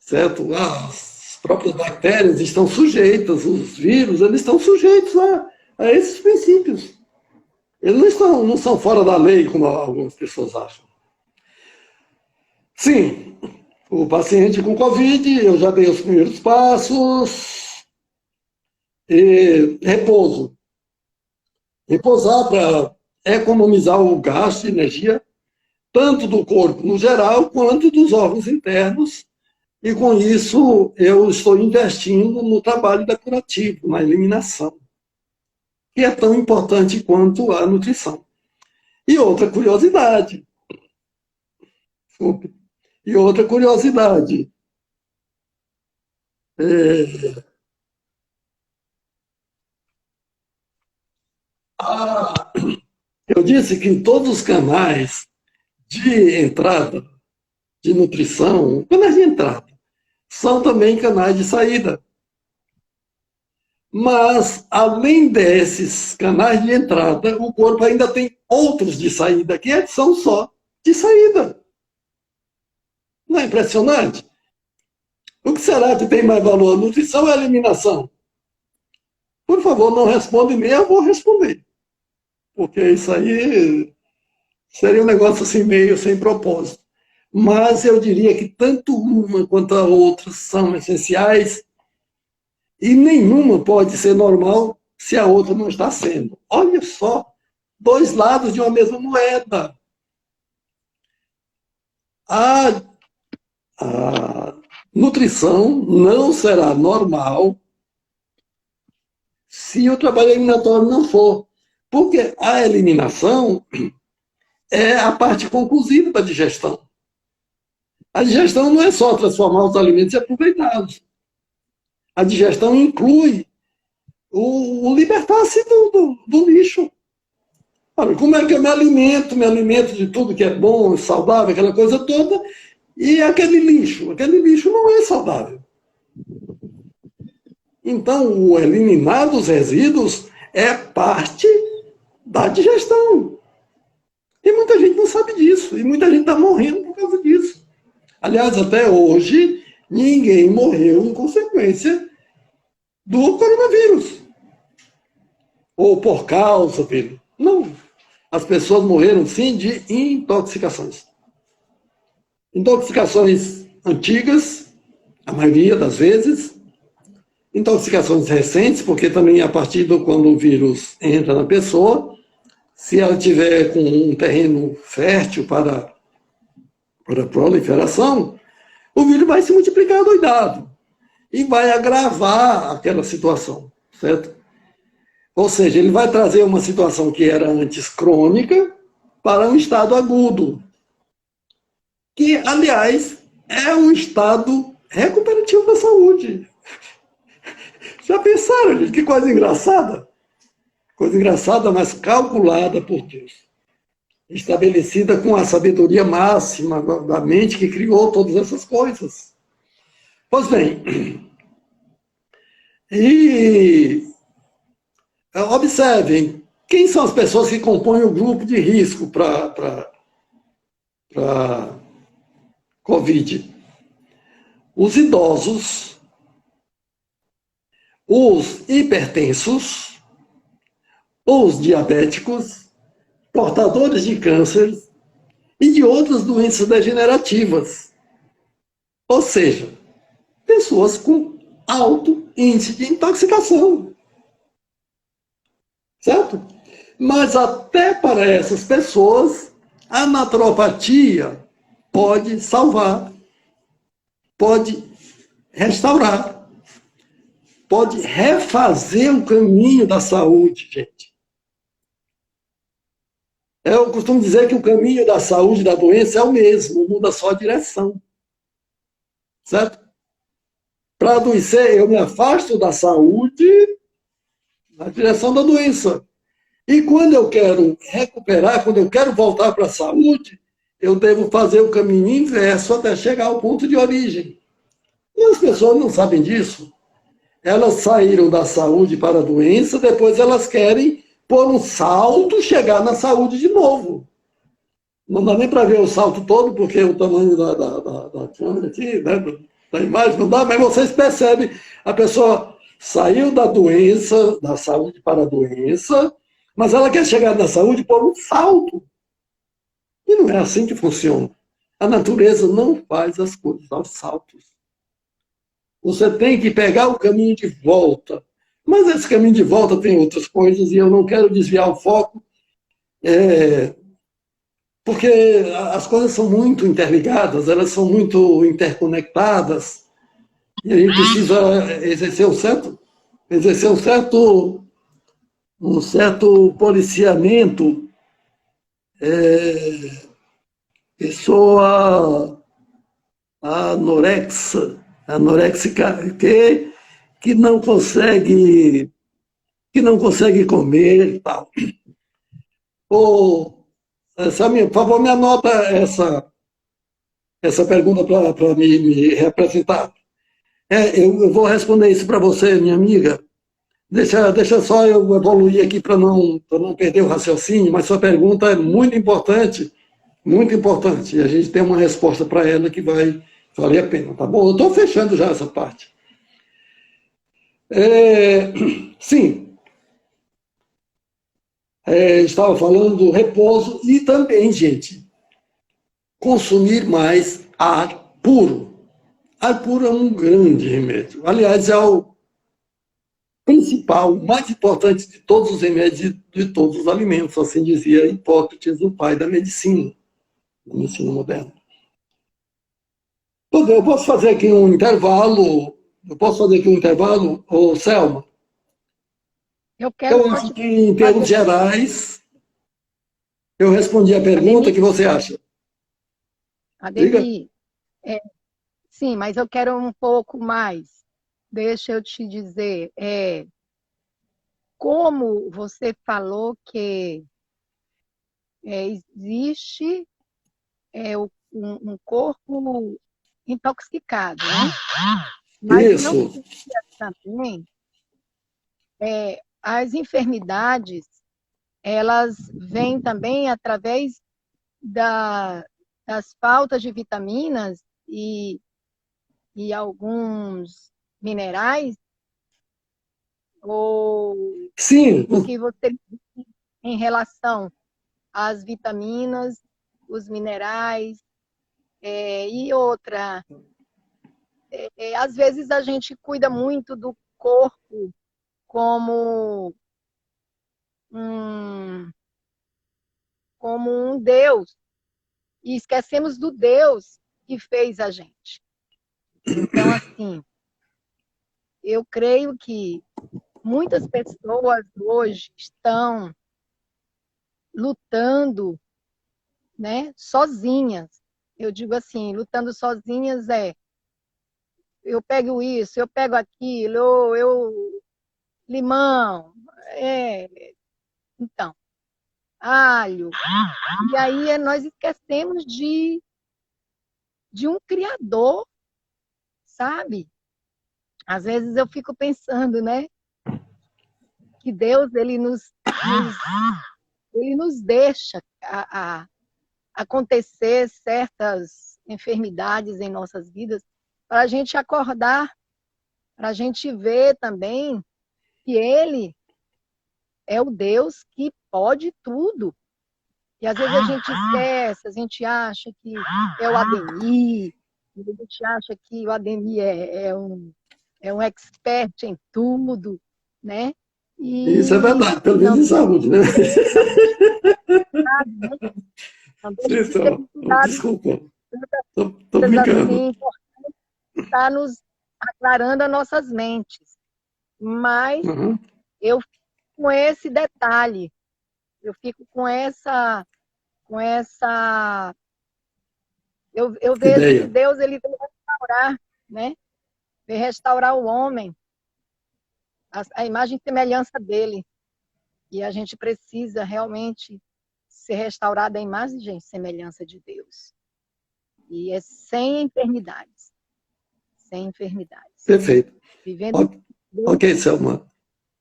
certo? As próprias bactérias estão sujeitas, os vírus, eles estão sujeitos a esses princípios. Eles não são fora da lei, como algumas pessoas acham. Sim, o paciente com Covid, eu já dei os primeiros passos. Repouso. Repousar para economizar o gasto de energia, tanto do corpo no geral, quanto dos órgãos internos. E com isso, eu estou investindo no trabalho depurativo, na eliminação, que é tão importante quanto a nutrição. E outra curiosidade. Eu disse que em todos os canais de entrada de nutrição, canais de entrada, são também canais de saída. Mas, além desses canais de entrada, o corpo ainda tem outros de saída, que são só de saída. Não é impressionante? O que será que tem mais valor? A nutrição ou a eliminação? Por favor, não responde nem eu vou responder. Porque isso aí seria um negócio assim meio sem propósito. Mas eu diria que tanto uma quanto a outra são essenciais e nenhuma pode ser normal se a outra não está sendo. Olha só dois lados de uma mesma moeda. A nutrição não será normal se o trabalho eliminatório não for. Porque a eliminação é a parte conclusiva da digestão. A digestão não é só transformar os alimentos e aproveitá-los. A digestão inclui o libertar-se do lixo. Olha, como é que eu me alimento? Me alimento de tudo que é bom, saudável, aquela coisa toda, e aquele lixo não é saudável. Então, o eliminar dos resíduos é parte da digestão. E muita gente não sabe disso, e muita gente está morrendo por causa disso. Aliás, até hoje, ninguém morreu em consequência do coronavírus. Ou por causa dele. Não. As pessoas morreram, sim, de intoxicações. Intoxicações antigas, a maioria das vezes. Intoxicações recentes, porque também a partir de quando o vírus entra na pessoa, se ela tiver com um terreno fértil para proliferação, o vírus vai se multiplicar doidado e vai agravar aquela situação, certo? Ou seja, ele vai trazer uma situação que era antes crônica para um estado agudo, que, aliás, é um estado recuperativo da saúde. Já pensaram, gente? Que coisa engraçada? Coisa engraçada, mas calculada por Deus. Estabelecida com a sabedoria máxima da mente que criou todas essas coisas. Pois bem, e observem, quem são as pessoas que compõem o grupo de risco para Covid? Os idosos, os hipertensos, os diabéticos, portadores de câncer e de outras doenças degenerativas. Ou seja, pessoas com alto índice de intoxicação. Certo? Mas até para essas pessoas, a naturopatia pode salvar, pode restaurar, pode refazer o caminho da saúde, gente. Eu costumo dizer que o caminho da saúde e da doença é o mesmo, muda só a direção. Certo? Para adoecer, eu me afasto da saúde na direção da doença. E quando eu quero recuperar, quando eu quero voltar para a saúde, eu devo fazer o caminho inverso até chegar ao ponto de origem. E as pessoas não sabem disso. Elas saíram da saúde para a doença, depois elas querem, por um salto, chegar na saúde de novo. Não dá nem para ver o salto todo, porque o tamanho da câmera aqui, né, da imagem não dá, mas vocês percebem, a pessoa saiu da doença, da saúde para a doença, mas ela quer chegar na saúde por um salto. E não é assim que funciona. A natureza não faz as coisas aos saltos. Você tem que pegar o caminho de volta. Mas esse caminho de volta tem outras coisas e eu não quero desviar o foco, porque as coisas são muito interligadas, elas são muito interconectadas e a gente precisa exercer um certo policiamento. Pessoa anorexica, que não consegue comer e tal. Samir, por favor, me anota essa pergunta para me representar. Eu vou responder isso para você, minha amiga. Deixa só eu evoluir aqui para não perder o raciocínio, mas sua pergunta é muito importante, e a gente tem uma resposta para ela que vai valer a pena, tá bom? Eu estou fechando já essa parte. Sim, estava falando do repouso e também, gente, consumir mais ar puro. Ar puro é um grande remédio. Aliás, principal, o mais importante de todos os remédios e de todos os alimentos, assim dizia Hipócrates, o pai da medicina moderna. Eu posso fazer aqui um intervalo, ô Selma? Eu quero Eu só acho te que, em termos fazer. gerais, eu respondi a pergunta. O que você acha? Diga. Ademir, sim, mas eu quero um pouco mais. Deixa eu te dizer, como você falou que existe um corpo intoxicado, né? Mas não Isso. seria também as enfermidades, elas vêm também através das faltas de vitaminas e alguns minerais, ou Sim, o que você disse em relação às vitaminas, os minerais, e outra, às vezes a gente cuida muito do corpo como um, como um Deus, e esquecemos do Deus que fez a gente. Então, assim, eu creio que muitas pessoas hoje estão lutando, né, sozinhas. Eu digo assim, lutando sozinhas eu pego isso, eu pego aquilo, limão, então, alho. E aí nós esquecemos de um criador, sabe? Às vezes eu fico pensando, né, que Deus ele nos deixa acontecer certas enfermidades em nossas vidas para a gente acordar, para a gente ver também que Ele é o Deus que pode tudo. E às vezes a gente esquece, a gente acha que é o Ademir, a gente acha que o Ademir é um expert em tudo, né? isso é E verdade, pelo não menos em saúde, né? sabe, né? Não Sim, deixa de ser então, cuidado desculpa, tô coisas brincando. assim, está nos aclarando as nossas mentes. Mas Uhum. eu fico com esse detalhe, eu fico com essa, eu vejo que Ideia. Deus ele veio restaurar, né? Veio restaurar o homem, a imagem e semelhança dele. E a gente precisa realmente ser restaurado à imagem e semelhança de Deus. E é sem enfermidades. Sem enfermidades. Perfeito. Vivendo bem, Ok, Selma.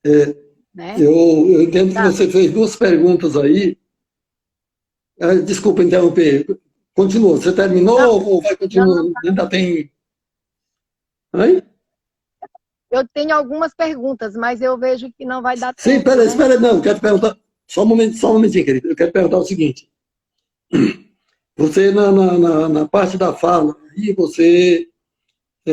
É, né? eu entendo que Tá. você fez duas perguntas aí. Desculpa interromper. Continua. Você Não, terminou ou vai não, continuar? Ainda tem. Hein? eu tenho algumas perguntas, mas eu vejo que não vai dar Sim, tempo, peraí, né? espera. Não, eu quero te perguntar. Só um momentinho, querido. Eu quero perguntar o seguinte. Você, na parte da fala, aí você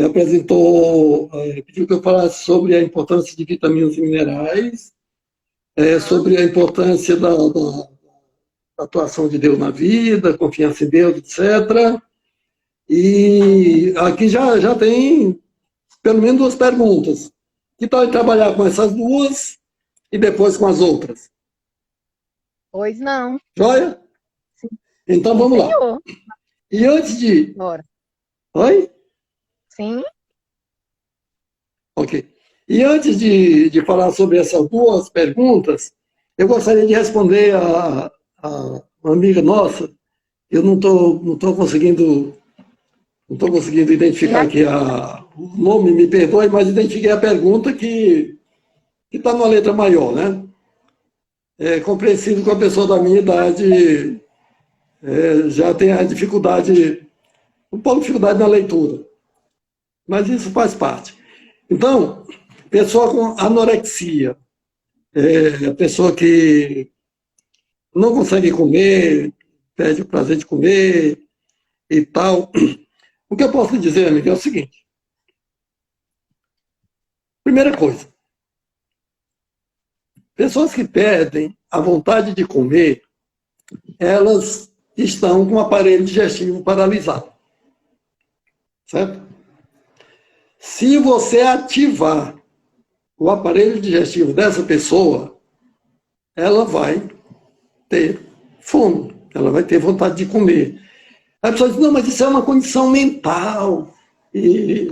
apresentou, pediu que eu falasse sobre a importância de vitaminas e minerais, Uhum. sobre a importância da atuação de Deus na vida, confiança em Deus, etc. Uhum. E aqui já tem pelo menos duas perguntas. Que tal em trabalhar com essas duas e depois com as outras? Pois não. Joia? Sim, Então sim, vamos lá. senhor. E antes de. Bora. Oi? Sim. Ok. E antes de falar sobre essas duas perguntas, eu gostaria de responder a uma amiga nossa. Eu não tô conseguindo. Não estou conseguindo E identificar aí, aqui o nome, me perdoe, mas identifiquei a pergunta que está numa letra maior, né? É compreensível que uma pessoa da minha idade já tenha dificuldade, um pouco de dificuldade na leitura, mas isso faz parte. Então, pessoa com anorexia, a pessoa que não consegue comer, perde o prazer de comer e tal. O que eu posso dizer, amigo, é o seguinte: primeira coisa, Pessoas que perdem a vontade de comer, elas estão com o aparelho digestivo paralisado. Certo? Se você ativar o aparelho digestivo dessa pessoa, ela vai ter fome, ela vai ter vontade de comer. A pessoa diz, não, mas isso é uma condição mental, e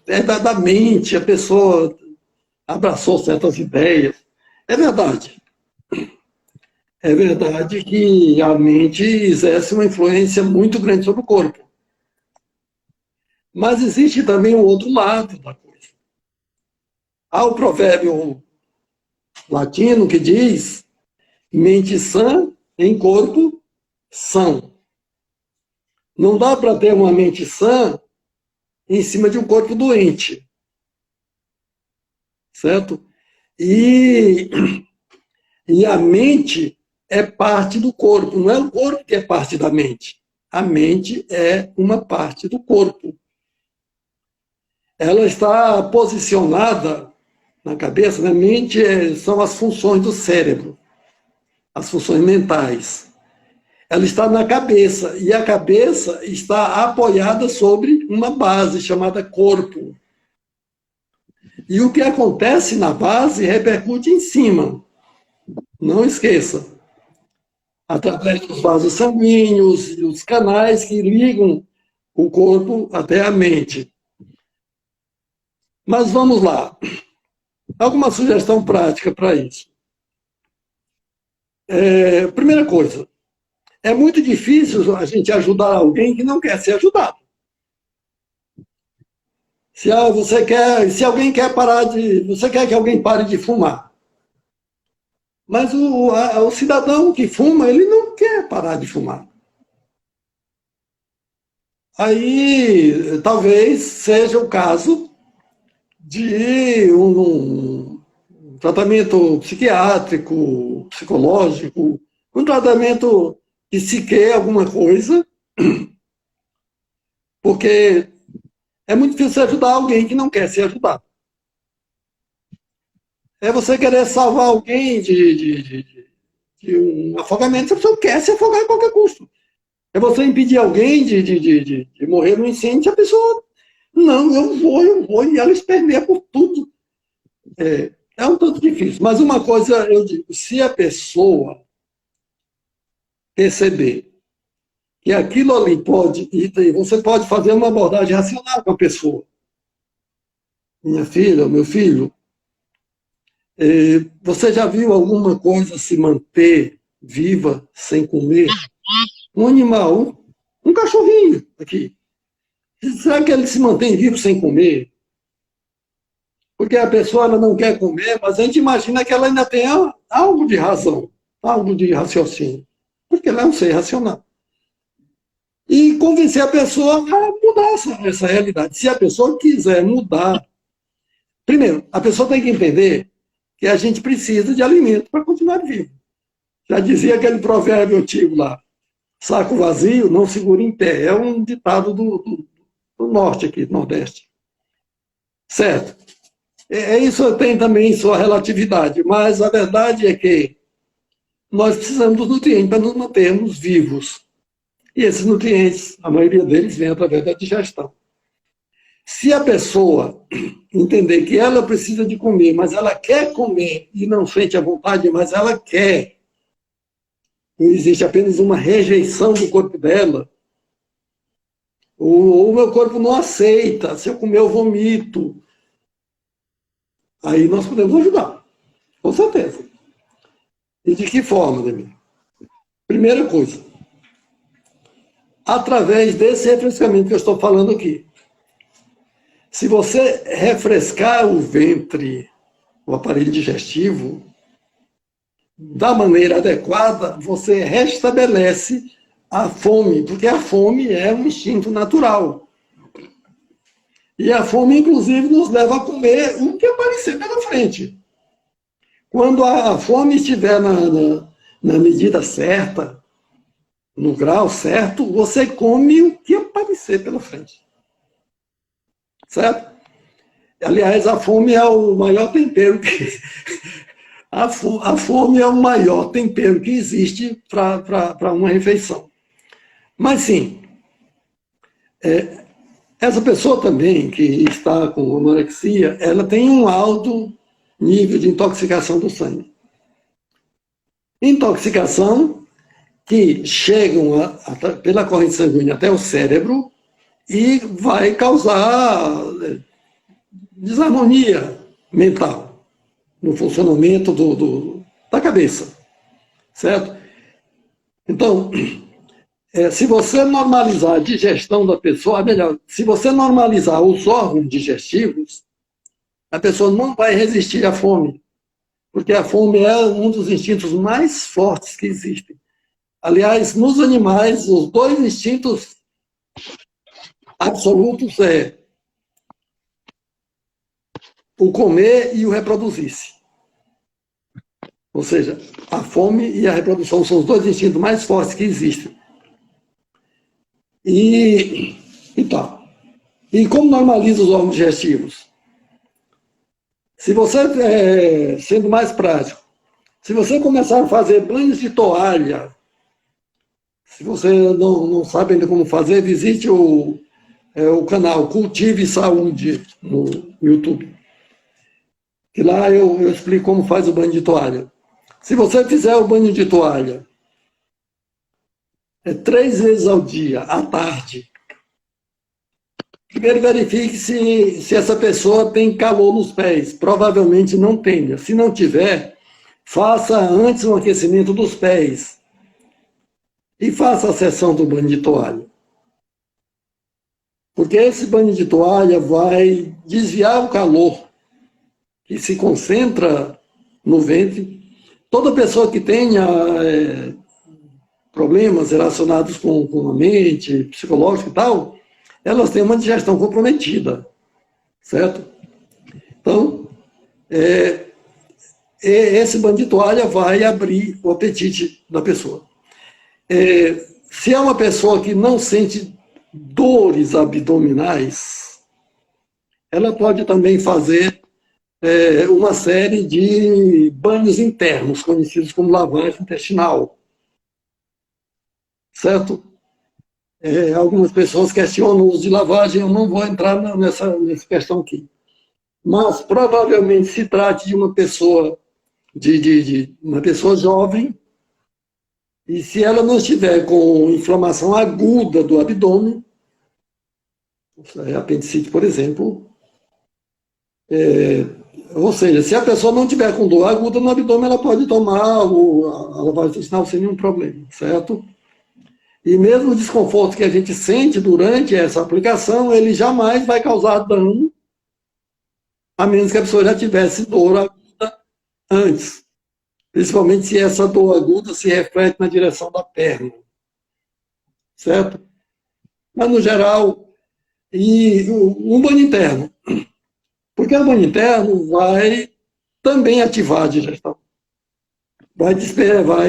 é da mente, a pessoa abraçou certas ideias. É verdade. É verdade que a mente exerce uma influência muito grande sobre o corpo. Mas existe também o outro lado da coisa. Há o provérbio latino que diz, mente sã em corpo são. Não dá para ter uma mente sã em cima de um corpo doente. Certo? E a mente é parte do corpo, não é o corpo que é parte da mente. A mente é uma parte do corpo. Ela está posicionada na cabeça, na mente são as funções do cérebro, as funções mentais. Ela está na cabeça, e a cabeça está apoiada sobre uma base chamada corpo. E o que acontece na base repercute em cima. Não esqueça. Através dos vasos sanguíneos e os canais que ligam o corpo até a mente. Mas vamos lá. Alguma sugestão prática para isso? Primeira coisa, é muito difícil a gente ajudar alguém que não quer ser ajudado. Se alguém quer você quer que alguém pare de fumar. Mas o cidadão que fuma, ele não quer parar de fumar. Aí, talvez seja o caso de um tratamento psiquiátrico, psicológico, um tratamento que se quer alguma coisa, porque é muito difícil ajudar alguém que não quer ser ajudado. É você querer salvar alguém de um afogamento, se a pessoa quer se afogar a qualquer custo. É você impedir alguém de morrer no incêndio, a pessoa, não, eu vou, e ela esperneia por tudo. É um tanto difícil. Mas uma coisa eu digo, se a pessoa perceber que aquilo ali pode, e você pode fazer uma abordagem racional com a pessoa. Minha filha, meu filho, você já viu alguma coisa se manter viva sem comer? Um animal, um cachorrinho aqui. Será que ele se mantém vivo sem comer? Porque a pessoa ela não quer comer, mas a gente imagina que ela ainda tem algo de razão, algo de raciocínio. Porque ela é um ser racional. E convencer a pessoa a mudar essa realidade. Se a pessoa quiser mudar, primeiro, a pessoa tem que entender que a gente precisa de alimento para continuar vivo. Já dizia aquele provérbio antigo lá, saco vazio não segura em pé. É um ditado do norte aqui, do Nordeste. Certo? Isso tem também sua relatividade, mas a verdade é que nós precisamos dos nutrientes para nos mantermos vivos. E esses nutrientes, a maioria deles vem através da digestão. Se a pessoa entender que ela precisa de comer, mas ela quer comer e não sente a vontade, mas ela quer, não existe apenas uma rejeição do corpo dela, o meu corpo não aceita, se eu comer eu vomito, aí nós podemos ajudar, com certeza. E de que forma, Demir? Primeira coisa, através desse refrescamento que eu estou falando aqui. Se você refrescar o ventre, o aparelho digestivo, da maneira adequada, você restabelece a fome, porque a fome é um instinto natural. E a fome, inclusive, nos leva a comer o que aparecer pela frente. Quando a fome estiver na medida certa, no grau certo, você come o que aparecer pela frente. Certo? Aliás, a fome é o maior tempero que A fome é o maior tempero que existe para uma refeição. Mas sim, essa pessoa também que está com anorexia, ela tem um alto nível de intoxicação do sangue. Intoxicação que chegam pela corrente sanguínea até o cérebro e vai causar desarmonia mental no funcionamento da cabeça, certo? Então, se você normalizar a digestão da pessoa, melhor, se você normalizar os órgãos digestivos, a pessoa não vai resistir à fome, porque a fome é um dos instintos mais fortes que existem. Aliás, nos animais, os dois instintos absolutos é o comer e o reproduzir-se. Ou seja, a fome e a reprodução são os dois instintos mais fortes que existem. E como normaliza os órgãos digestivos? Se você, sendo mais prático, se você começar a fazer banhos de toalha, se você não sabe ainda como fazer, visite o canal Cultive Saúde no YouTube. E lá eu explico como faz o banho de toalha. Se você fizer o banho de toalha 3 vezes ao dia, à tarde, primeiro verifique se essa pessoa tem calor nos pés. Provavelmente não tenha. Se não tiver, faça antes um aquecimento dos pés. E faça a sessão do banho de toalha. Porque esse banho de toalha vai desviar o calor que se concentra no ventre. Toda pessoa que tenha problemas relacionados com a mente, psicológico e tal, elas têm uma digestão comprometida, certo? Então, esse banho de toalha vai abrir o apetite da pessoa. Se é uma pessoa que não sente dores abdominais, ela pode também fazer uma série de banhos internos, conhecidos como lavagem intestinal. Certo? Algumas pessoas questionam o uso de lavagem, eu não vou entrar nessa questão aqui. Mas provavelmente se trate de uma pessoa, uma pessoa jovem, e se ela não estiver com inflamação aguda do abdômen, apendicite, por exemplo, ou seja, se a pessoa não tiver com dor aguda no abdômen, ela pode tomar a lavagem intestinal sem nenhum problema, certo? E mesmo o desconforto que a gente sente durante essa aplicação, ele jamais vai causar dano, a menos que a pessoa já tivesse dor aguda antes. Principalmente se essa dor aguda se reflete na direção da perna. Certo? Mas, no geral, e um banho interno. Porque o banho interno vai também ativar a digestão. Vai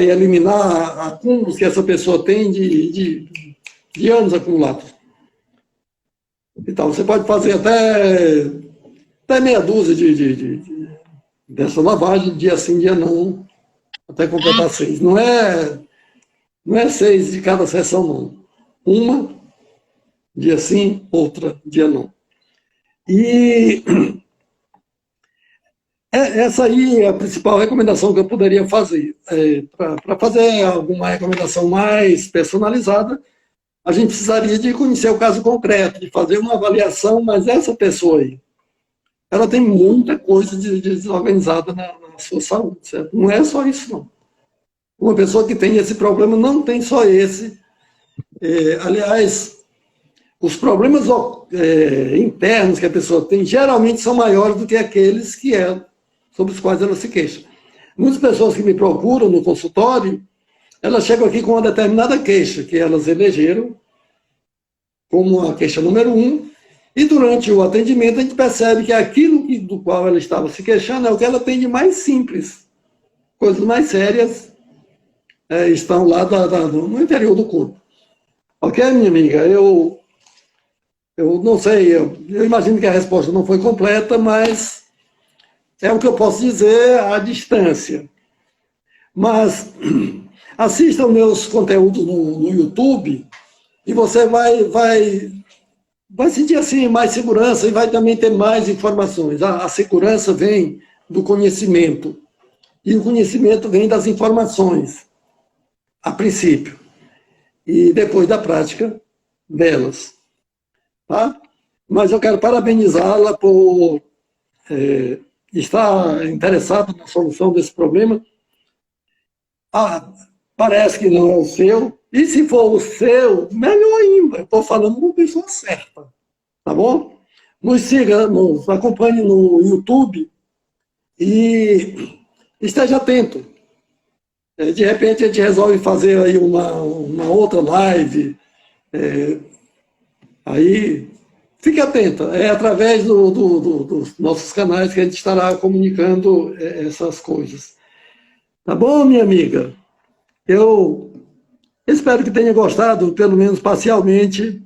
eliminar acúmulos que essa pessoa tem de anos acumulados. Então, você pode fazer até meia dúzia dessa lavagem, dia sim, dia não, até completar 6. Não é 6 de cada sessão, não. Uma, dia sim, outra, dia não. E essa aí é a principal recomendação que eu poderia fazer. Para fazer alguma recomendação mais personalizada, a gente precisaria de conhecer o caso concreto, de fazer uma avaliação, mas essa pessoa aí, ela tem muita coisa de desorganizada na sua saúde, certo? Não é só isso, não. Uma pessoa que tem esse problema não tem só esse. Aliás, os problemas internos que a pessoa tem geralmente são maiores do que aqueles sobre os quais ela se queixa. Muitas pessoas que me procuram no consultório, elas chegam aqui com uma determinada queixa que elas elegeram como a queixa número 1, e durante o atendimento a gente percebe que aquilo do qual ela estava se queixando é o que ela tem de mais simples. Coisas mais sérias estão lá no interior do corpo. Ok, minha amiga? Eu não sei, eu imagino que a resposta não foi completa, mas É o que eu posso dizer à distância. Mas assistam meus conteúdos no YouTube e você vai sentir assim mais segurança e vai também ter mais informações. A segurança vem do conhecimento e o conhecimento vem das informações, a princípio, e depois da prática delas. Tá? Mas eu quero parabenizá-la por estar interessada na solução desse problema. Ah, parece que não é o seu, e se for o seu, melhor ainda, eu estou falando com a pessoa certa, tá bom? Nos siga, nos acompanhe no YouTube e esteja atento. De repente a gente resolve fazer aí uma outra live, aí fique atenta, é através dos nossos canais que a gente estará comunicando essas coisas. Tá bom, minha amiga? Eu espero que tenha gostado, pelo menos parcialmente,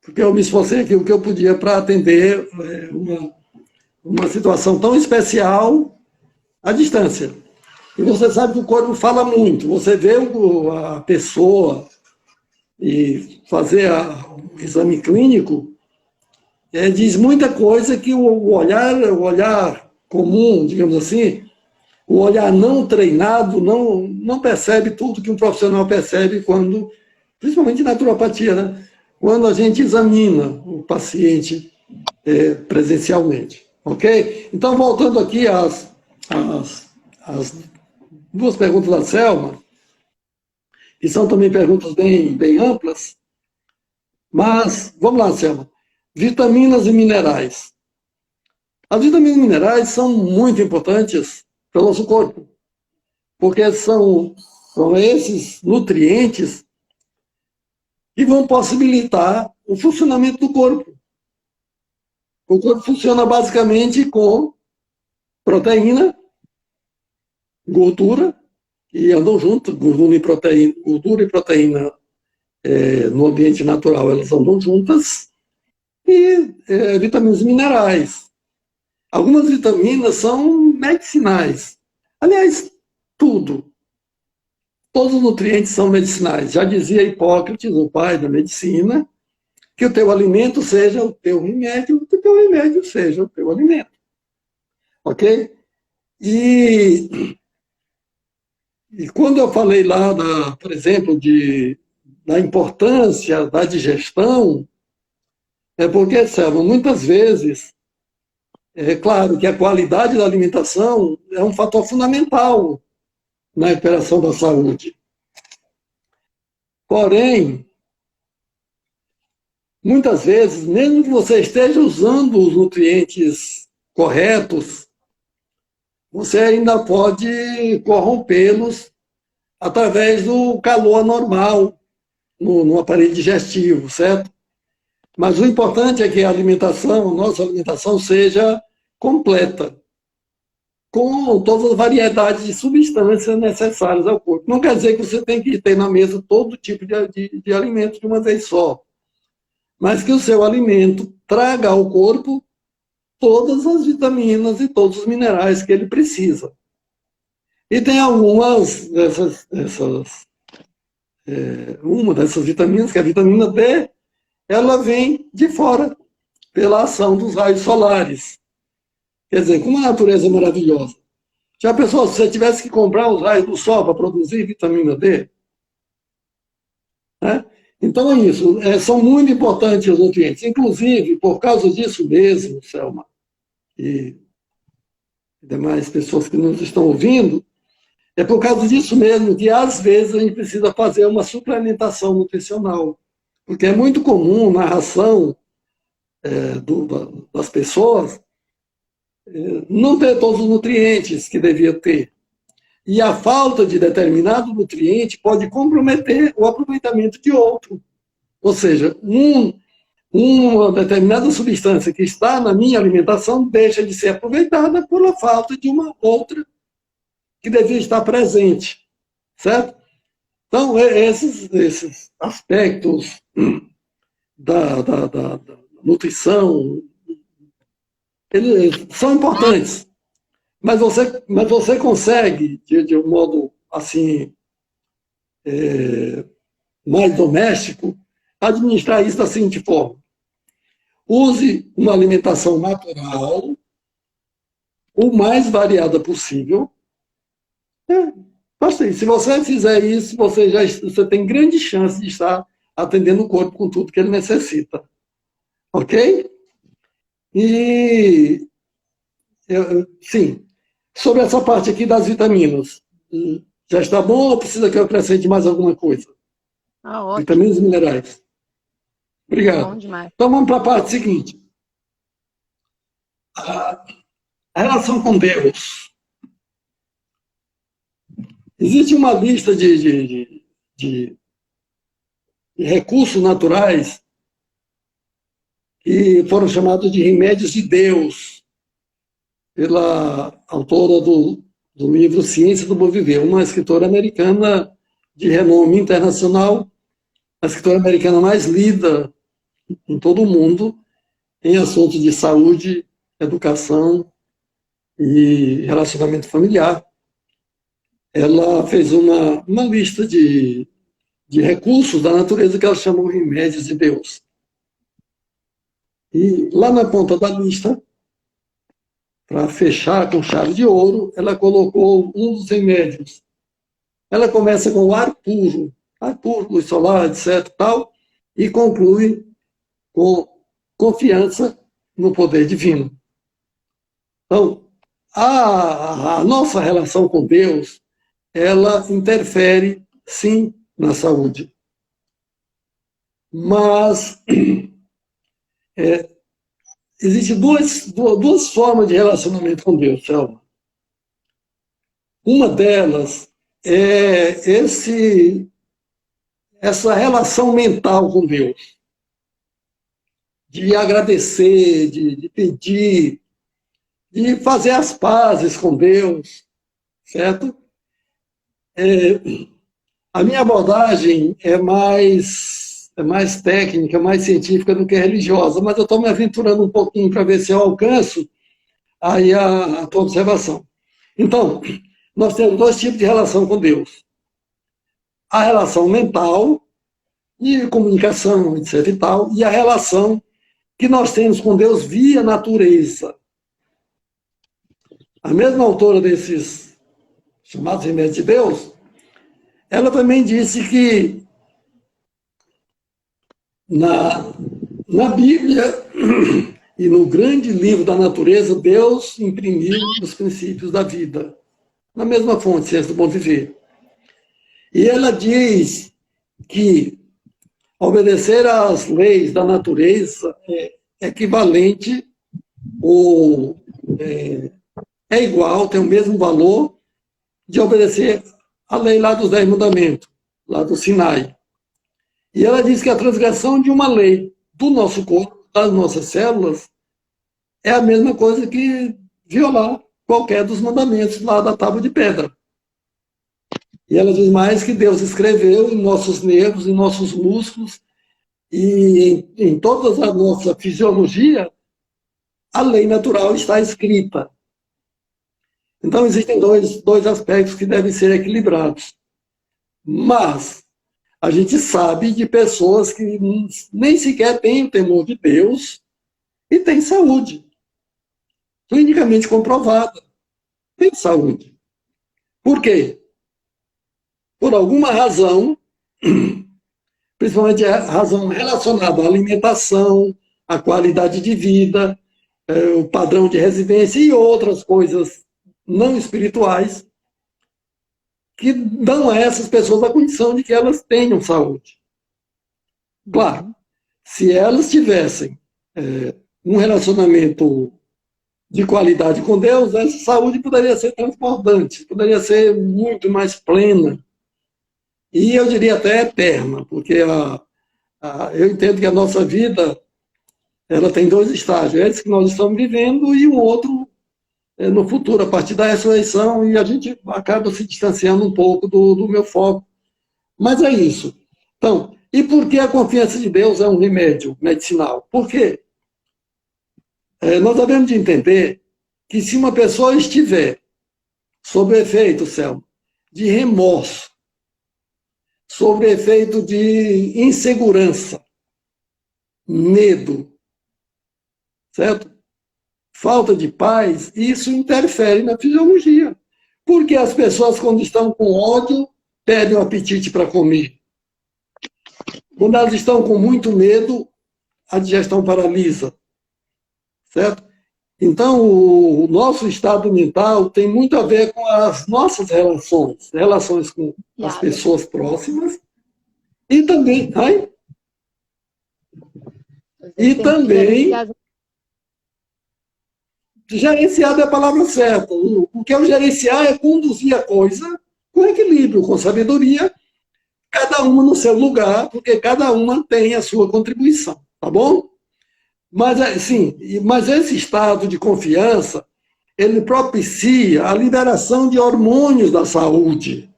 porque eu me esforcei aqui o que eu podia para atender uma situação tão especial à distância. E você sabe que o corpo fala muito. Você vê a pessoa e fazer o exame clínico, diz muita coisa que o olhar comum, digamos assim, o olhar não treinado não percebe tudo que um profissional percebe quando, principalmente naturopatia, né? Quando a gente examina o paciente presencialmente, ok? Então, voltando aqui às duas perguntas da Selma, que são também perguntas bem amplas, mas, vamos lá, Selma. Vitaminas e minerais. As vitaminas e minerais são muito importantes para o nosso corpo, porque são esses nutrientes que vão possibilitar o funcionamento do corpo. O corpo funciona basicamente com proteína, gordura, e andam juntos, gordura e proteína no ambiente natural, elas andam juntas, e vitaminas e minerais. Algumas vitaminas são medicinais. Aliás, tudo. Todos os nutrientes são medicinais. Já dizia Hipócrates, o pai da medicina, que o teu alimento seja o teu remédio, que o teu remédio seja o teu alimento. Ok? E quando eu falei lá, por exemplo, da importância da digestão, é porque, Selma, muitas vezes, é claro que a qualidade da alimentação é um fator fundamental na recuperação da saúde. Porém, muitas vezes, mesmo que você esteja usando os nutrientes corretos, você ainda pode corrompê-los através do calor anormal no aparelho digestivo, certo? Mas o importante é que a nossa alimentação seja completa, com todas as variedades de substâncias necessárias ao corpo. Não quer dizer que você tem que ter na mesa todo tipo de alimento de uma vez só, mas que o seu alimento traga ao corpo todas as vitaminas e todos os minerais que ele precisa. E tem algumas uma dessas vitaminas, que é a vitamina D, ela vem de fora, pela ação dos raios solares. Quer dizer, como a natureza é maravilhosa. Já pensou, se você tivesse que comprar os raios do sol para produzir vitamina D? Né? Então é isso, são muito importantes os nutrientes. Inclusive, por causa disso mesmo, Selma, e demais pessoas que nos estão ouvindo, é por causa disso mesmo que, às vezes, a gente precisa fazer uma suplementação nutricional. Porque é muito comum na ração das pessoas não ter todos os nutrientes que devia ter. E a falta de determinado nutriente pode comprometer o aproveitamento de outro. Ou seja, uma determinada substância que está na minha alimentação deixa de ser aproveitada pela falta de uma outra que devia estar presente, certo? Então, esses aspectos da nutrição, eles são importantes. mas você consegue, de um modo assim, mais doméstico, administrar isso da seguinte forma. Use uma alimentação natural, o mais variada possível. Basta isso. Se você fizer isso, você tem grande chance de estar atendendo o corpo com tudo que ele necessita. Ok? E, sim, sobre essa parte aqui das vitaminas, já está bom ou precisa que eu acrescente mais alguma coisa? Ótimo. Vitaminas e minerais. Obrigado. Bom demais. Então vamos para a parte seguinte. A relação com Deus. Existe uma lista de recursos naturais que foram chamados de remédios de Deus, pela autora do livro Ciência do Bom Viver, uma escritora americana de renome internacional, a escritora americana mais lida em todo o mundo em assuntos de saúde, educação e relacionamento familiar. Ela fez uma lista de recursos da natureza que ela chamou remédios de Deus. E lá na ponta da lista, para fechar com chave de ouro, ela colocou um dos remédios. Ela começa com o ar puro, luz solar, etc. Tal, e conclui com confiança no poder divino. Então, a nossa relação com Deus, ela interfere, sim, na saúde. Mas existem duas formas de relacionamento com Deus, Selma. Uma delas é essa relação mental com Deus, de agradecer, de pedir, de fazer as pazes com Deus, certo? A minha abordagem é mais técnica, mais científica do que religiosa, mas eu estou me aventurando um pouquinho para ver se eu alcanço aí a tua observação. Então, nós temos dois tipos de relação com Deus. A relação mental, de comunicação, etc. e tal, e a relação que nós temos com Deus via natureza. A mesma autora desses chamados remédios de Deus, ela também disse que na Bíblia e no grande livro da natureza, Deus imprimiu os princípios da vida. Na mesma fonte, Ciência do Bom Viver. E ela diz que obedecer às leis da natureza é equivalente ou é igual, tem o mesmo valor de obedecer a lei lá dos 10 mandamentos, lá do Sinai. E ela diz que a transgressão de uma lei do nosso corpo, das nossas células, é a mesma coisa que violar qualquer dos mandamentos lá da tábua de pedra. E ela diz mais que Deus escreveu em nossos nervos, em nossos músculos e em toda a nossa fisiologia, a lei natural está escrita. Então existem dois aspectos que devem ser equilibrados. Mas a gente sabe de pessoas que nem sequer têm o temor de Deus e têm saúde. Clinicamente comprovada. Tem saúde. Por quê? Por alguma razão, principalmente a razão relacionada à alimentação, à qualidade de vida, o padrão de residência e outras coisas não espirituais, que dão a essas pessoas a condição de que elas tenham saúde. Claro, se elas tivessem um relacionamento de qualidade com Deus, essa saúde poderia ser transbordante, poderia ser muito mais plena. E eu diria até eterna, porque eu entendo que a nossa vida ela tem dois estágios, esse que nós estamos vivendo e um outro no futuro, a partir da ressurreição, e a gente acaba se distanciando um pouco do meu foco. Mas é isso. Então, e por que a confiança de Deus é um remédio medicinal? Por quê? Nós devemos de entender que se uma pessoa estiver sob efeito, Selma, de remorso, sob efeito de insegurança, medo, certo? Falta de paz, isso interfere na fisiologia. Porque as pessoas, quando estão com ódio, perdem o apetite para comer. Quando elas estão com muito medo, a digestão paralisa, certo? Então, o nosso estado mental tem muito a ver com as nossas relações com as pessoas próximas e também, gerenciado é a palavra certa. O que é o gerenciar é conduzir a coisa com equilíbrio, com sabedoria, cada uma no seu lugar, porque cada uma tem a sua contribuição, tá bom? Mas esse estado de confiança, ele propicia a liberação de hormônios da saúde,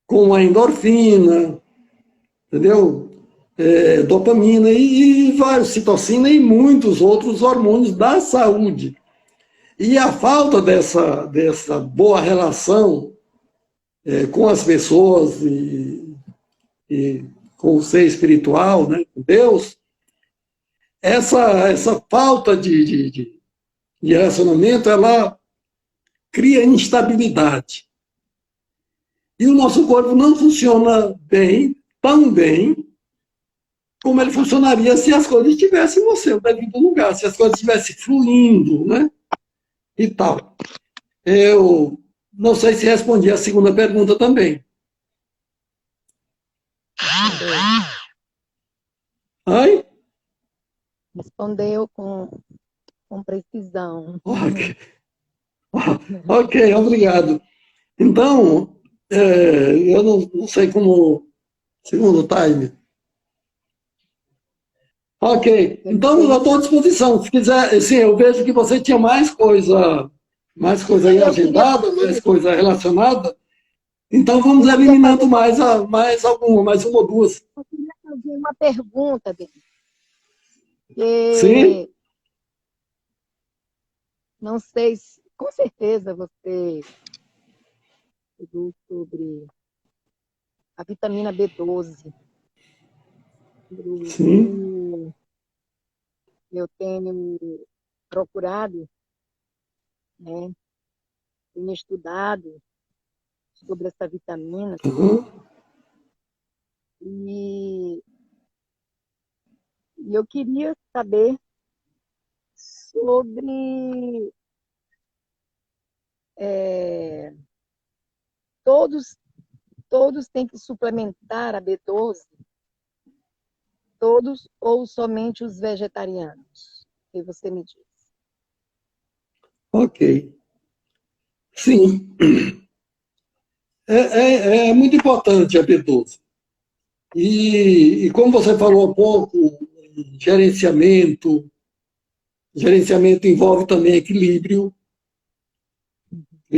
como a endorfina, entendeu? Dopamina e vários, citocina e muitos outros hormônios da saúde. E a falta dessa boa relação com as pessoas e com o ser espiritual, né, com Deus, essa falta de relacionamento, ela cria instabilidade. E o nosso corpo não funciona tão bem, como ele funcionaria se as coisas estivessem no seu devido lugar, se as coisas estivessem fluindo, né? E tal. Eu não sei se respondi a segunda pergunta também. Ai? Respondeu com precisão. Ok, obrigado. Então, eu não sei como... Segundo time. Ok, então eu estou à disposição. Se quiser, sim, eu vejo que você tinha mais coisa aí agendada, mais coisa relacionada. Então vamos eliminando mais uma ou duas. Eu queria fazer uma pergunta, Denis. Sim? Não sei se, com certeza você estudou sobre a vitamina B12. Sim. Eu tenho procurado, né, tenho estudado sobre essa vitamina. E eu queria saber sobre todos têm que suplementar a B12? Todos ou somente os vegetarianos? O que você me diz? Ok. Sim. É muito importante a B12. E como você falou há pouco, gerenciamento envolve também equilíbrio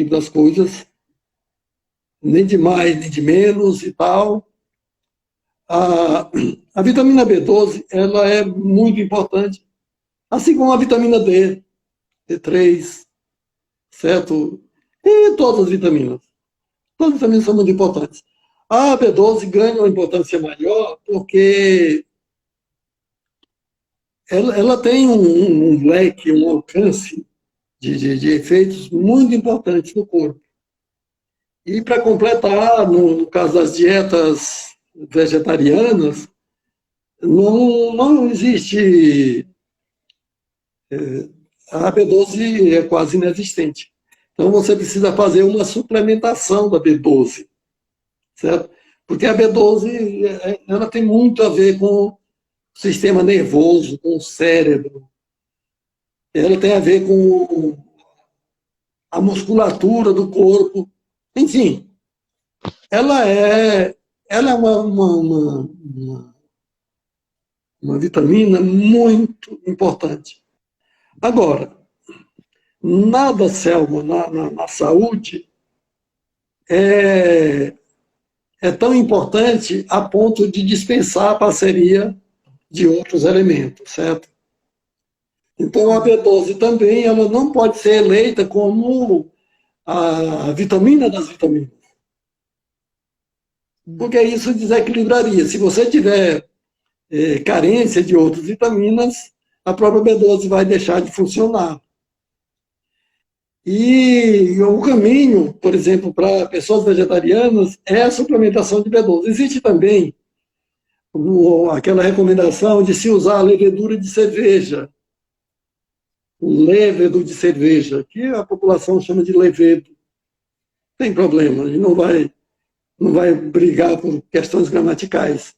das coisas, nem de mais, nem de menos e tal. A vitamina B12, ela é muito importante, assim como a vitamina D, D3, certo? E todas as vitaminas. Todas as vitaminas são muito importantes. A B12 ganha uma importância maior porque ela tem um leque, um alcance de efeitos muito importantes no corpo. E para completar, no caso das dietas vegetarianas, não existe. A B12 é quase inexistente. Então você precisa fazer uma suplementação da B12, certo? Porque a B12 ela tem muito a ver com o sistema nervoso, com o cérebro. Ela tem a ver com a musculatura do corpo. Enfim, ela é uma vitamina muito importante. Agora, nada, Selma, na saúde é tão importante a ponto de dispensar a parceria de outros elementos, certo? Então a B12 também ela não pode ser eleita como a vitamina das vitaminas, porque isso desequilibraria. Se você tiver carência de outras vitaminas, a própria B12 vai deixar de funcionar. E o caminho, por exemplo, para pessoas vegetarianas é a suplementação de B12. Existe também aquela recomendação de se usar a levedura de cerveja, o levedo de cerveja, que a população chama de levedo. Tem problema, a gente não vai brigar por questões gramaticais.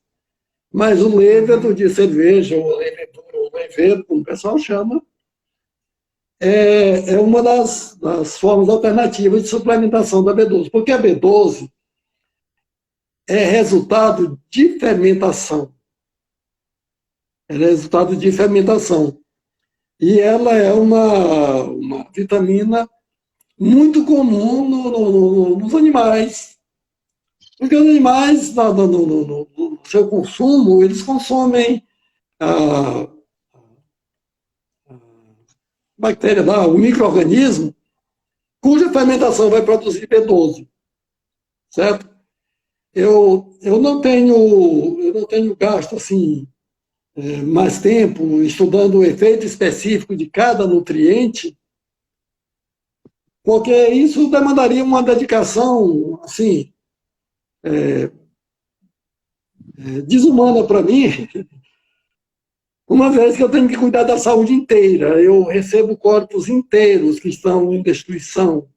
Mas o levedo de cerveja, ou levedura, ou levedo, como o pessoal chama, é uma das formas alternativas de suplementação da B12, porque a B12 é resultado de fermentação. Ela é resultado de fermentação. E ela é uma vitamina muito comum nos animais. Porque os animais, no seu consumo, eles consomem a bactéria lá, o micro-organismo, cuja fermentação vai produzir B12. Certo? Eu não tenho gasto assim mais tempo estudando o efeito específico de cada nutriente, porque isso demandaria uma dedicação assim desumana para mim, uma vez que eu tenho que cuidar da saúde inteira. Eu recebo corpos inteiros que estão em destruição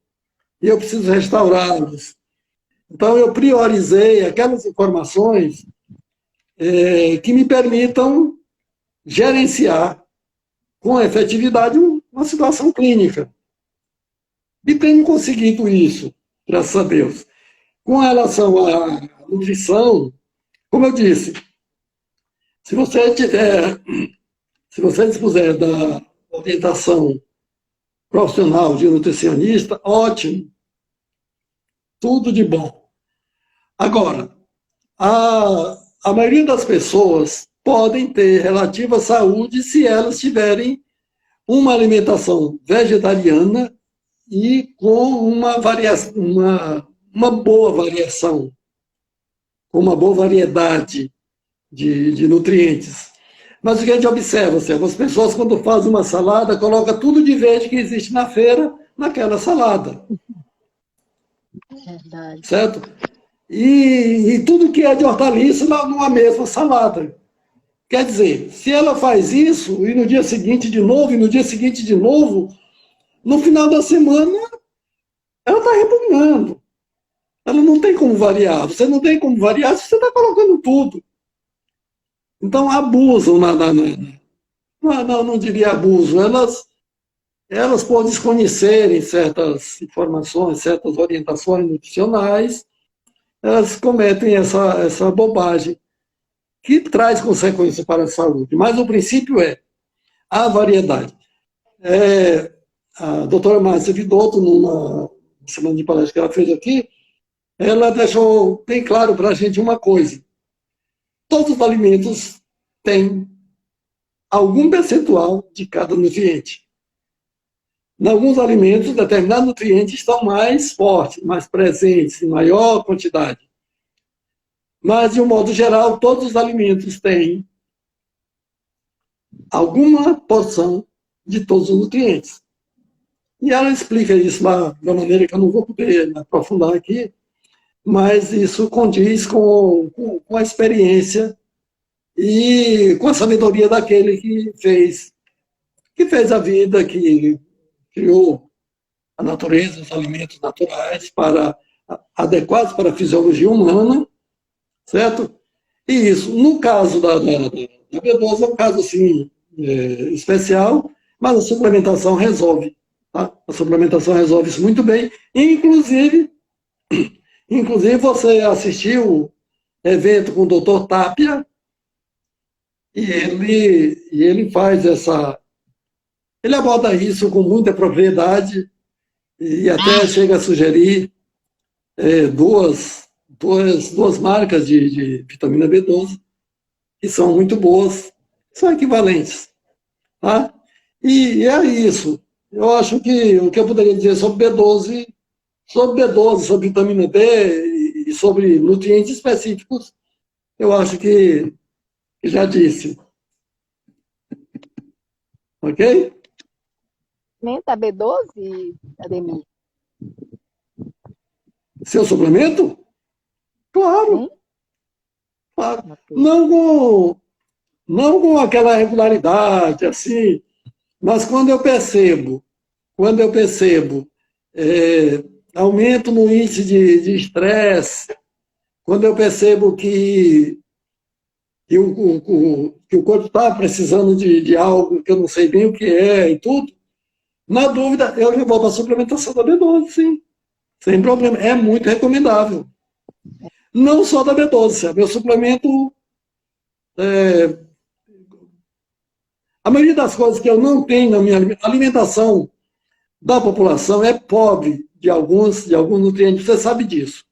e eu preciso restaurá-los. Então eu priorizei aquelas informações que me permitam gerenciar com efetividade uma situação clínica. E tenho conseguido isso, graças a Deus. Com relação à nutrição, como eu disse, se você dispuser da orientação profissional de nutricionista, ótimo, tudo de bom. Agora, a maioria das pessoas podem ter relativa saúde se elas tiverem uma alimentação vegetariana e com uma boa variação, com uma boa variedade de nutrientes. Mas o que a gente observa, as pessoas quando fazem uma salada, colocam tudo de verde que existe na feira naquela salada. Verdade. Certo? E tudo que é de hortaliça numa mesma salada. Quer dizer, se ela faz isso, e no dia seguinte de novo, e no dia seguinte de novo, no final da semana, ela está repugnando. Ela não tem como variar. Você não tem como variar se você está colocando tudo. Então, abusam, não diria abuso, elas por desconhecerem certas informações, certas orientações nutricionais, elas cometem essa bobagem, que traz consequências para a saúde. Mas o princípio é a variedade. A doutora Márcia Vidotto, numa semana de palestra que ela fez aqui, ela deixou bem claro para a gente uma coisa. Todos os alimentos têm algum percentual de cada nutriente. Em alguns alimentos, determinados nutrientes estão mais fortes, mais presentes, em maior quantidade. Mas, de um modo geral, todos os alimentos têm alguma porção de todos os nutrientes. E ela explica isso lá de uma maneira que eu não vou poder aprofundar aqui, mas isso condiz com a experiência e com a sabedoria daquele que fez a vida, que criou a natureza, os alimentos naturais adequados para a fisiologia humana, certo? E isso, no caso da B12, é um caso assim, especial, mas a suplementação resolve. Tá? A suplementação resolve isso muito bem. Inclusive você assistiu evento com o Dr. Tapia, e ele faz ele aborda isso com muita propriedade e até chega a sugerir duas marcas de vitamina B12 que são muito boas, são equivalentes. Tá? E é isso. Eu acho que o que eu poderia dizer sobre B12, sobre vitamina D e sobre nutrientes específicos, eu acho que já disse. Ok? Aumenta B12, Ademir? Seu suplemento? Claro, Sim? claro. Ok. Não com aquela regularidade, assim, mas quando eu percebo é, aumento no índice de estresse, quando eu percebo que o corpo está precisando de algo que eu não sei bem o que é e tudo, na dúvida, eu já vou para a suplementação da B12, sim, sem problema. É muito recomendável. Não só da B12, meu suplemento, a maioria das coisas que eu não tenho na minha alimentação da população é pobre de alguns nutrientes, você sabe disso.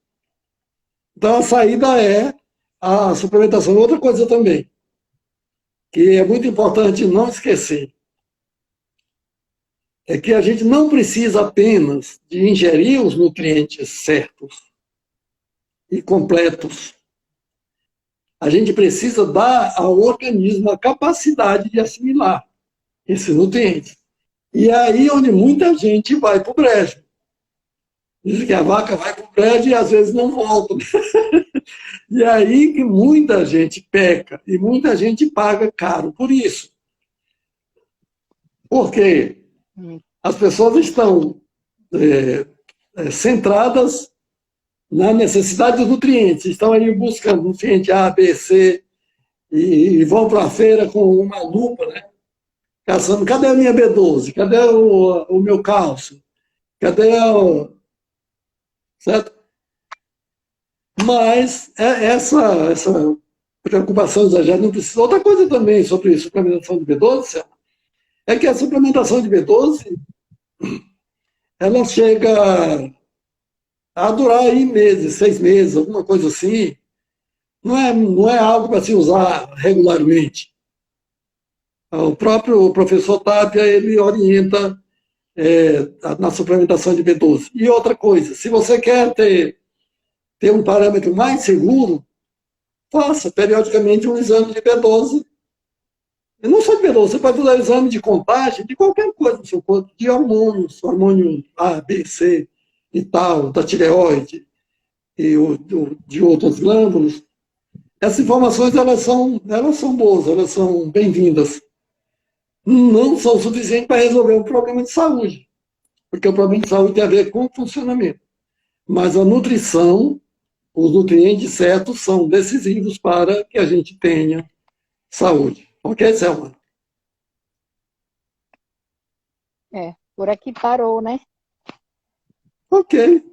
Então a saída é a suplementação. Outra coisa também, que é muito importante não esquecer, é que a gente não precisa apenas de ingerir os nutrientes certos e completos. A gente precisa dar ao organismo a capacidade de assimilar esses nutrientes. E é aí onde muita gente vai para o brejo. Diz que a vaca vai para o brejo e às vezes não volta. E é aí que muita gente peca e muita gente paga caro por isso. Porque as pessoas estão centradas na necessidade dos nutrientes, estão aí buscando nutriente A, B, C, e vão para a feira com uma lupa, né? Caçando, cadê a minha B12? Cadê o meu cálcio? Cadê o. Certo? Mas essa preocupação exagerada não precisa. Outra coisa também sobre suplementação de B12 é que a suplementação de B12 ela chega a durar aí meses, 6 meses, alguma coisa assim. Não é algo para se usar regularmente. O próprio professor Tapia, ele orienta na suplementação de B12. E outra coisa, se você quer ter um parâmetro mais seguro, faça periodicamente um exame de B12. E não só de B12, você pode fazer exame de contagem de qualquer coisa no seu corpo, de hormônios, hormônio A, B, C e tal, da tireoide e de outras glândulas. Essas informações elas são boas, elas são bem-vindas. Não são suficientes para resolver um problema de saúde, porque o problema de saúde tem a ver com o funcionamento. Mas a nutrição, os nutrientes certos são decisivos para que a gente tenha saúde. Ok, Selma? Por aqui parou, né? Ok.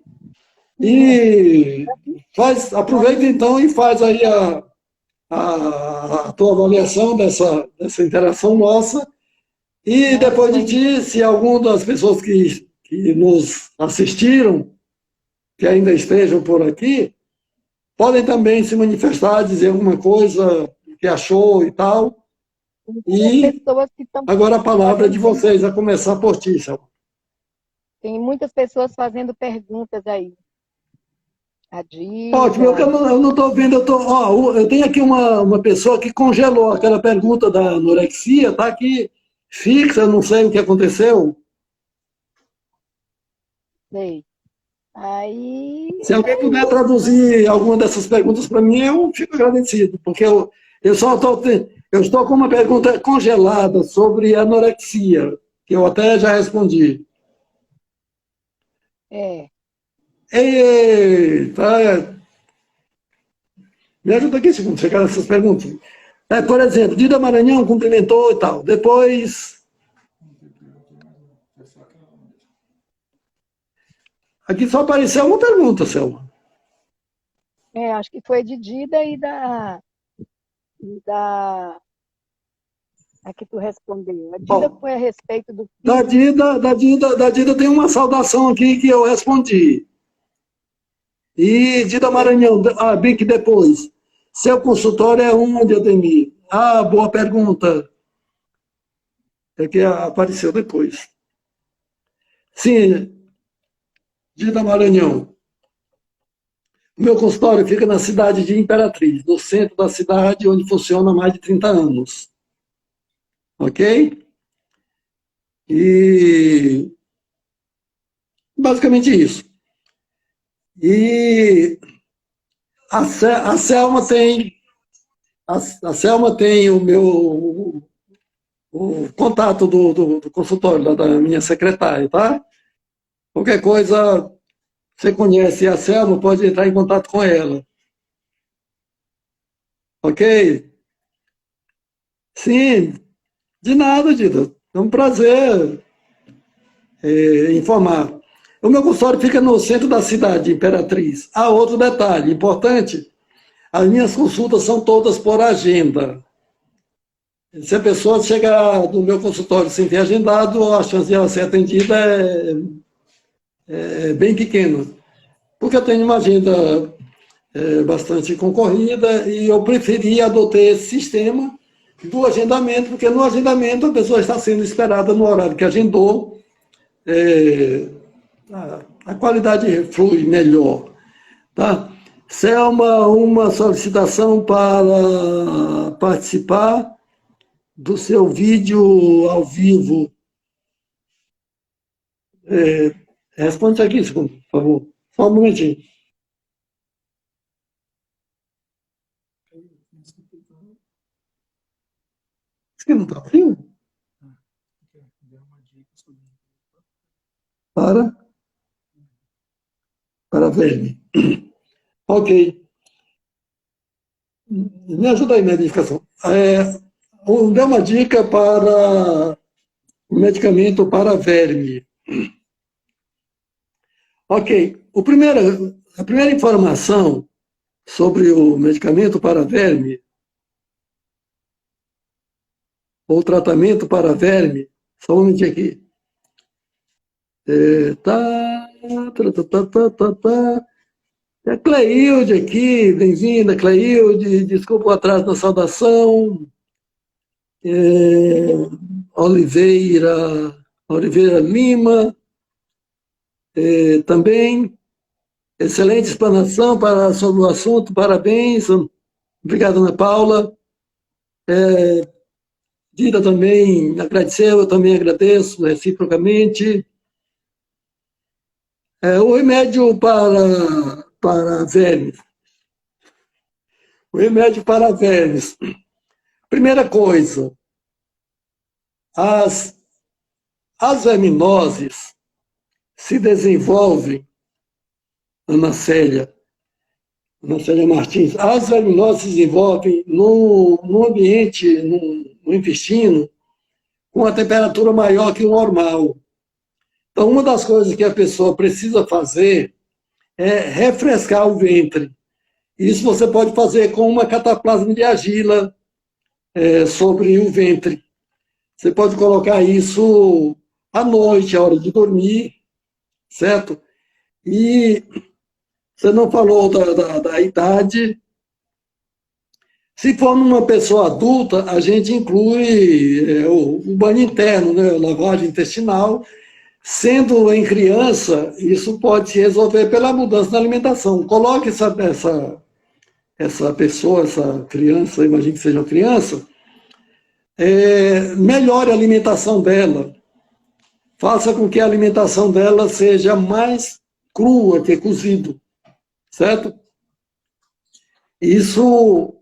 E aproveita então e faz aí a tua avaliação dessa interação nossa. E depois de ti, se alguma das pessoas que nos assistiram, que ainda estejam por aqui, podem também se manifestar, dizer alguma coisa que achou e tal. E Pessoas que estão agora a palavra é de fazendo, vocês, a começar por ti, Selma. tem muitas pessoas fazendo perguntas aí. A Ótimo, Dida, eu não estou vendo, eu tenho aqui uma pessoa que congelou aquela pergunta da anorexia, está aqui fixa, não sei o que aconteceu. sei. Aí, Se alguém puder traduzir alguma dessas perguntas para mim, eu fico agradecido, porque eu só eu estou com uma pergunta congelada sobre anorexia, que eu até já respondi. Eita, me ajuda aqui, segundo chegar nessas perguntas. Por exemplo, Dida Maranhão cumprimentou e tal. Depois, aqui só apareceu uma pergunta, Selma. acho que foi de Dida a que tu respondeu. A Dida foi a respeito do Da Dida tem uma saudação aqui que eu respondi. E Dida Maranhão, bem que depois. Seu consultório é onde, Ademir? Boa pergunta. é que apareceu depois. Sim, Dita Maranhão. O meu consultório fica na cidade de Imperatriz, no centro da cidade, onde funciona há mais de 30 anos. Ok? E basicamente isso. E a Selma tem o meu o contato do consultório, da minha secretária, tá? Qualquer coisa, você conhece a Selma, pode entrar em contato com ela. Ok? Sim, de nada, Dida. É um prazer informar. O meu consultório fica no centro da cidade, Imperatriz. Há outro detalhe importante: as minhas consultas são todas por agenda. Se a pessoa chegar no meu consultório sem ter agendado, a chance de ela ser atendida é bem pequena. Porque eu tenho uma agenda bastante concorrida e eu preferi adotar esse sistema do agendamento, porque no agendamento a pessoa está sendo esperada no horário que agendou, a qualidade flui melhor. Tá? Selma, uma solicitação para participar do seu vídeo ao vivo. Responde aqui, por favor. Só um momentinho. Isso aqui não está frio? Para verme. Ok. Me ajuda aí na edificação. Dê uma dica para o medicamento para verme. Ok. A primeira informação sobre o medicamento para verme, ou tratamento para verme, só um momentinho aqui. É Cleilde aqui, bem-vinda, Cleilde, desculpa o atraso na saudação. Oliveira Lima, também, excelente explanação sobre o assunto, parabéns, obrigado, Ana Paula. Dida também agradeceu, eu também agradeço reciprocamente. O remédio para vermes. O remédio para vermes. Primeira coisa, as verminoses se desenvolvem, Ana Célia Martins, as verminoses se desenvolvem no ambiente, no intestino, com a temperatura maior que o normal. Então, uma das coisas que a pessoa precisa fazer é refrescar o ventre. Isso você pode fazer com uma cataplasma de argila sobre o ventre. Você pode colocar isso à noite, à hora de dormir, certo? E você não falou da idade. Se for numa pessoa adulta, a gente inclui o banho interno, né, a lavagem intestinal. Sendo em criança, isso pode se resolver pela mudança na alimentação. Coloque essa pessoa, essa criança, imagine que seja uma criança, melhore a alimentação dela. Faça com que a alimentação dela seja mais crua que cozido, certo? Isso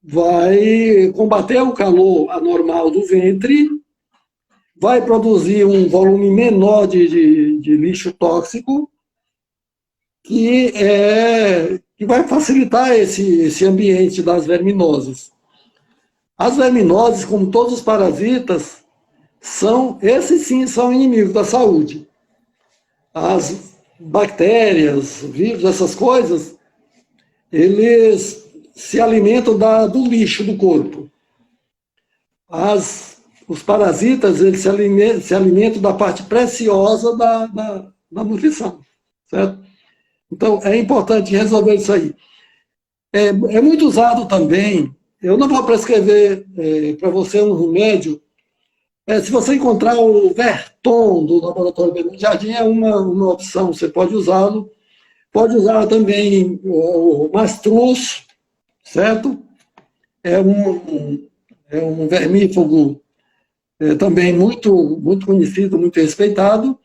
vai combater o calor anormal do ventre, vai produzir um volume menor de lixo tóxico, que vai facilitar esse ambiente das verminoses. As verminoses, como todos os parasitas, esses sim são inimigos da saúde. As bactérias, vírus, essas coisas, eles se alimentam do lixo do corpo. Os parasitas, eles se alimentam da parte preciosa da nutrição, certo? Então, é importante resolver isso aí. É muito usado também, eu não vou prescrever para você um remédio Se você encontrar o Verton do Laboratório Bernardo Jardim, é uma opção, você pode usá-lo. Pode usar também o Mastruz, certo? É um vermífugo também muito conhecido, muito respeitado,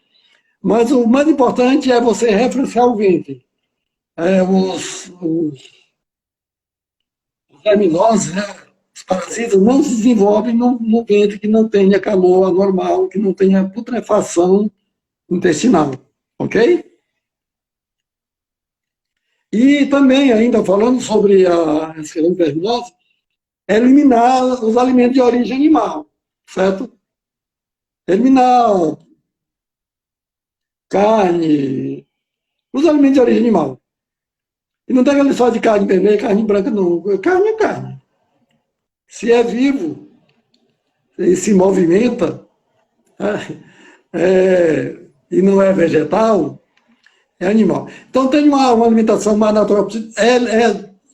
mas o mais importante é você refrescar o ventre. Os verminoses, né, os parasitas, não se desenvolvem no ventre que não tenha calor anormal, que não tenha putrefação intestinal, ok? E também, ainda falando sobre a esclerose verminosa, eliminar os alimentos de origem animal, certo? Eliminar carne, os alimentos de origem animal. E não tem aquela história de carne vermelha, carne branca, não. Carne é carne. Se é vivo e se movimenta, e não é vegetal, é animal. Então tem uma alimentação mais natural.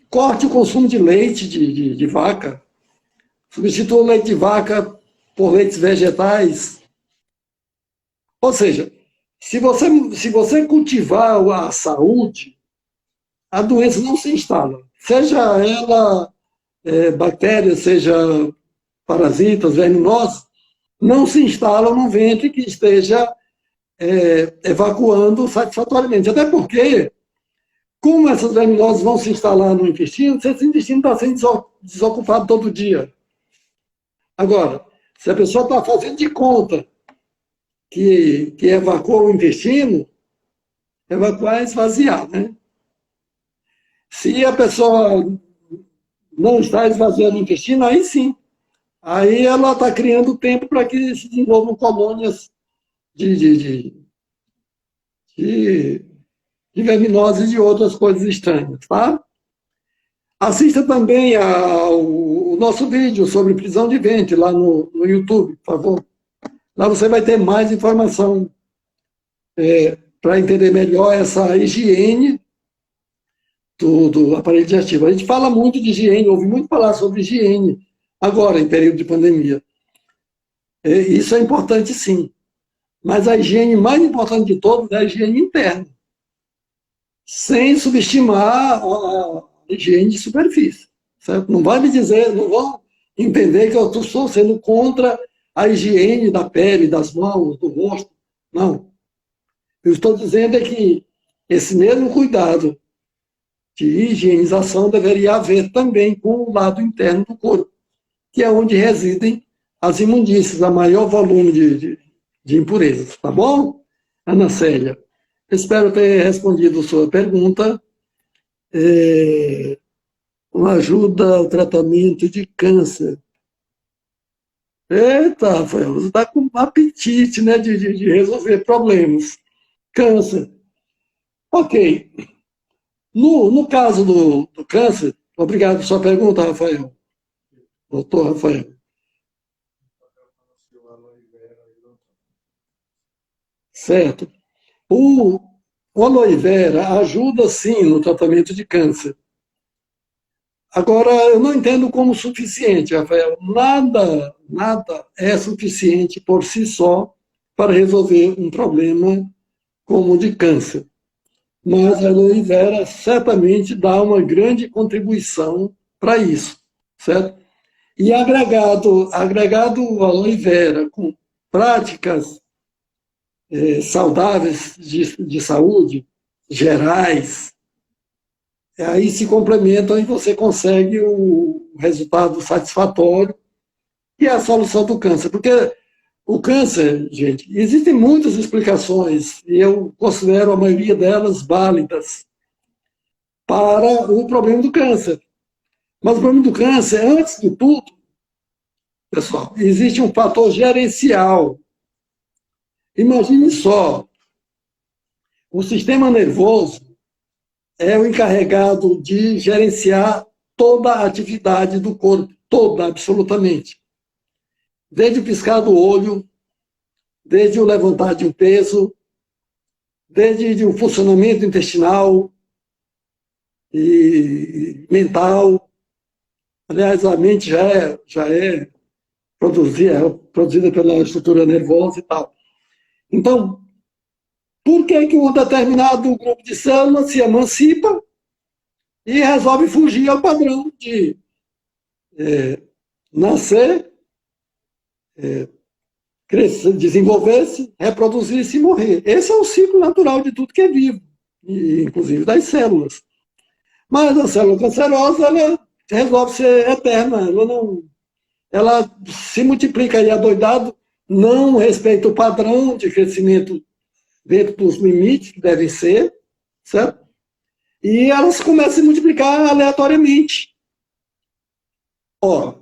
Corte o consumo de leite de vaca. Substitua o leite de vaca por leites vegetais. Ou seja, se você cultivar a saúde, a doença não se instala. Seja ela bactérias, seja parasitas, verminosos, não se instalam no ventre que esteja evacuando satisfatoriamente. Até porque, como essas verminoses vão se instalar no intestino, se esse intestino está sendo desocupado todo dia. Agora, se a pessoa está fazendo de conta que evacua o intestino, evacuar é esvaziar, né? Se a pessoa não está esvaziando o intestino, aí sim. Aí ela está criando tempo para que se desenvolvam colônias de verminoses e de outras coisas estranhas, tá? Assista também o nosso vídeo sobre prisão de ventre lá no YouTube, por favor. Lá você vai ter mais informação para entender melhor essa higiene do aparelho digestivo. A gente fala muito de higiene, ouve muito falar sobre higiene agora, em período de pandemia. Isso é importante, sim. Mas a higiene mais importante de todas é a higiene interna, sem subestimar a higiene de superfície. Certo? Não vai me dizer, não vão entender que eu estou sendo contra a higiene da pele, das mãos, do rosto. Não. Eu estou dizendo que esse mesmo cuidado de higienização deveria haver também com o lado interno do corpo, que é onde residem as imundícies, a maior volume de impurezas. Tá bom, Ana Célia? Espero ter respondido a sua pergunta. Uma ajuda ao tratamento de câncer. Eita, Rafael, você está com apetite, né, de resolver problemas. Câncer. Ok. No caso do câncer, obrigado por sua pergunta, Rafael. Doutor Rafael. Certo. O aloe vera ajuda, sim, no tratamento de câncer. Agora, eu não entendo como suficiente, Rafael. Nada é suficiente por si só para resolver um problema como o de câncer. Mas a aloe vera certamente dá uma grande contribuição para isso, certo? E agregado aloe vera com práticas saudáveis de saúde, gerais, aí se complementam e você consegue o resultado satisfatório e a solução do câncer. Porque o câncer, gente, existem muitas explicações, e eu considero a maioria delas válidas para o problema do câncer. Mas o problema do câncer, antes de tudo, pessoal, existe um fator gerencial. Imagine só, o sistema nervoso é o encarregado de gerenciar toda a atividade do corpo, toda, absolutamente. Desde o piscar do olho, desde o levantar de um peso, desde o funcionamento intestinal e mental. Aliás, a mente já é produzida pela estrutura nervosa e tal. Então, por que um determinado grupo de células se emancipa e resolve fugir ao padrão de nascer, crescer, desenvolver-se, reproduzir-se e morrer? Esse é o ciclo natural de tudo que é vivo, inclusive das células. Mas a célula cancerosa, ela resolve ser eterna, ela se multiplica aí adoidado, não respeita o padrão de crescimento dentro dos limites que devem ser, certo? E elas começam a se multiplicar aleatoriamente. Ora,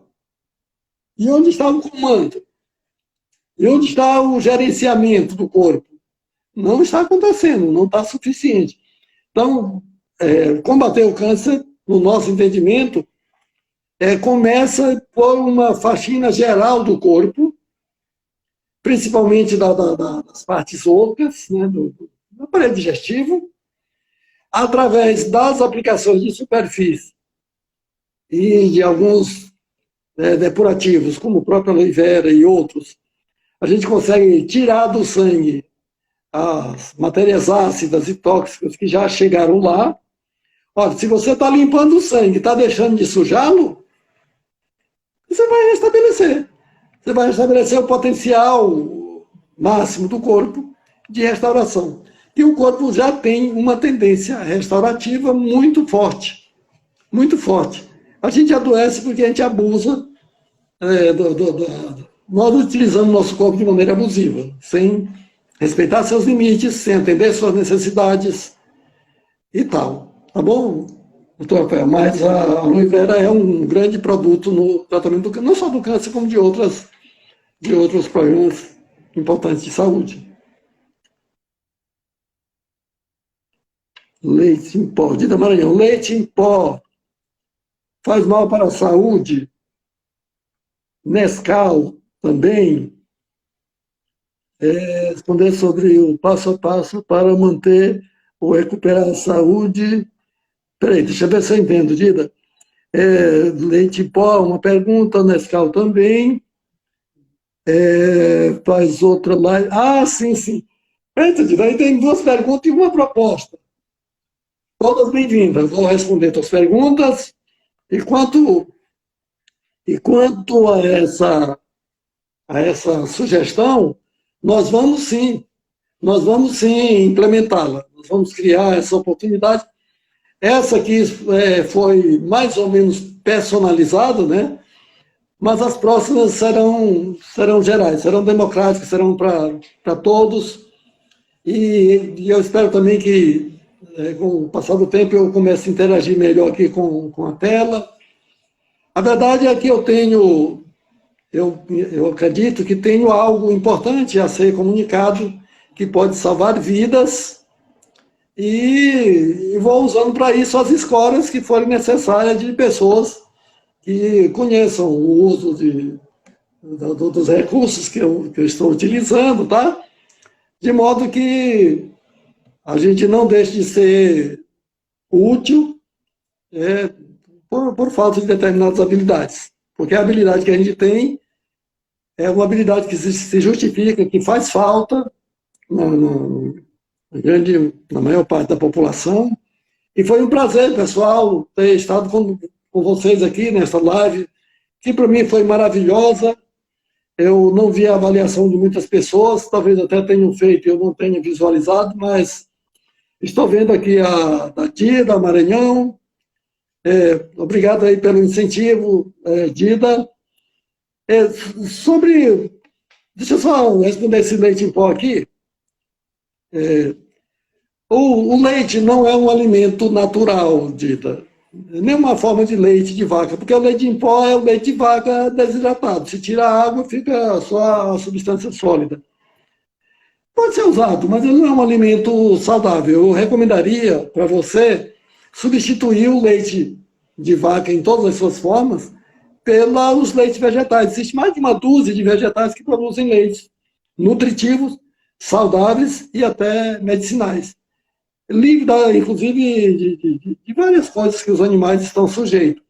e onde está o comando? E onde está o gerenciamento do corpo? Não está acontecendo, não está suficiente. Então, combater o câncer, no nosso entendimento, começa por uma faxina geral do corpo, principalmente das partes ocas, né, do aparelho digestivo, através das aplicações de superfície e de alguns depurativos, como o próprio aloe vera e outros, a gente consegue tirar do sangue as matérias ácidas e tóxicas que já chegaram lá. Olha, se você está limpando o sangue, está deixando de sujá-lo, você vai restabelecer. Você vai restabelecer o potencial máximo do corpo de restauração. E o corpo já tem uma tendência restaurativa muito forte. Muito forte. A gente adoece porque a gente abusa, nós utilizamos nosso corpo de maneira abusiva, sem respeitar seus limites, sem atender suas necessidades e tal. Tá bom, doutor Rafael? Mas a aloe vera é um grande produto no tratamento não só do câncer, como de outros problemas importantes de saúde. Leite em pó. Dida Maranhão, leite em pó faz mal para a saúde? Nescau também. Responder sobre o passo a passo para manter ou recuperar a saúde. Peraí, deixa eu ver se eu entendo, Dida. Leite em pó, uma pergunta, Nescau também. Faz outra live. Ah, sim, sim. Entendi, daí tem duas perguntas e uma proposta. Todas bem-vindas. Vou responder as perguntas. E quanto a essa sugestão, nós vamos sim implementá-la. Nós vamos criar essa oportunidade. Essa aqui foi mais ou menos personalizada, né? Mas as próximas serão gerais, serão democráticas, serão para todos. E eu espero também que, com o passar do tempo, eu comece a interagir melhor aqui com a tela. A verdade é que eu acredito que tenho algo importante a ser comunicado, que pode salvar vidas, e vou usando para isso as escolas que forem necessárias de pessoas que conheçam o uso dos recursos que eu estou utilizando, tá? De modo que a gente não deixe de ser útil por falta de determinadas habilidades. Porque a habilidade que a gente tem é uma habilidade que se justifica, que faz falta na maior parte da população. E foi um prazer, pessoal, ter estado com vocês aqui nessa live, que para mim foi maravilhosa. Eu não vi a avaliação de muitas pessoas, talvez até tenham feito e eu não tenha visualizado, mas estou vendo aqui da Dida Maranhão. Obrigado aí pelo incentivo, Dida. Deixa eu só responder esse leite em pó aqui. O leite não é um alimento natural, Dida. Nenhuma forma de leite de vaca, porque o leite em pó é o leite de vaca desidratado. Se tira a água, fica só a substância sólida. Pode ser usado, mas ele não é um alimento saudável. Eu recomendaria para você substituir o leite de vaca em todas as suas formas pelos leites vegetais. Existe mais de uma dúzia de vegetais que produzem leites nutritivos, saudáveis e até medicinais. Livre, inclusive, de várias coisas que os animais estão sujeitos.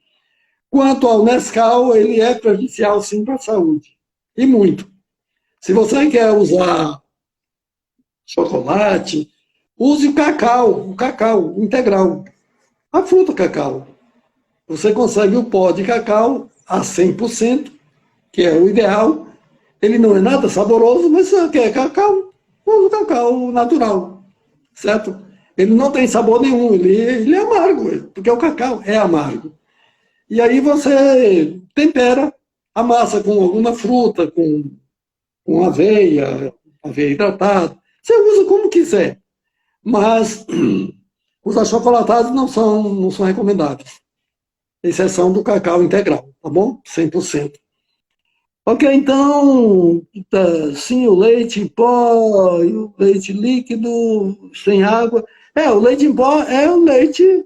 Quanto ao Nescau, ele é prejudicial sim para a saúde. E muito. Se você quer usar chocolate, use o cacau integral. A fruta cacau. Você consegue o pó de cacau a 100%, que é o ideal. Ele não é nada saboroso, mas se você quer cacau, use o cacau natural, certo? Ele não tem sabor nenhum, ele é amargo, porque o cacau é amargo. E aí você tempera a massa com alguma fruta, com aveia hidratada. Você usa como quiser, mas os achocolatados não são recomendáveis, exceção do cacau integral, tá bom? 100%. Ok, então, sim, o leite em pó e o leite líquido, sem água. O leite em pó é o leite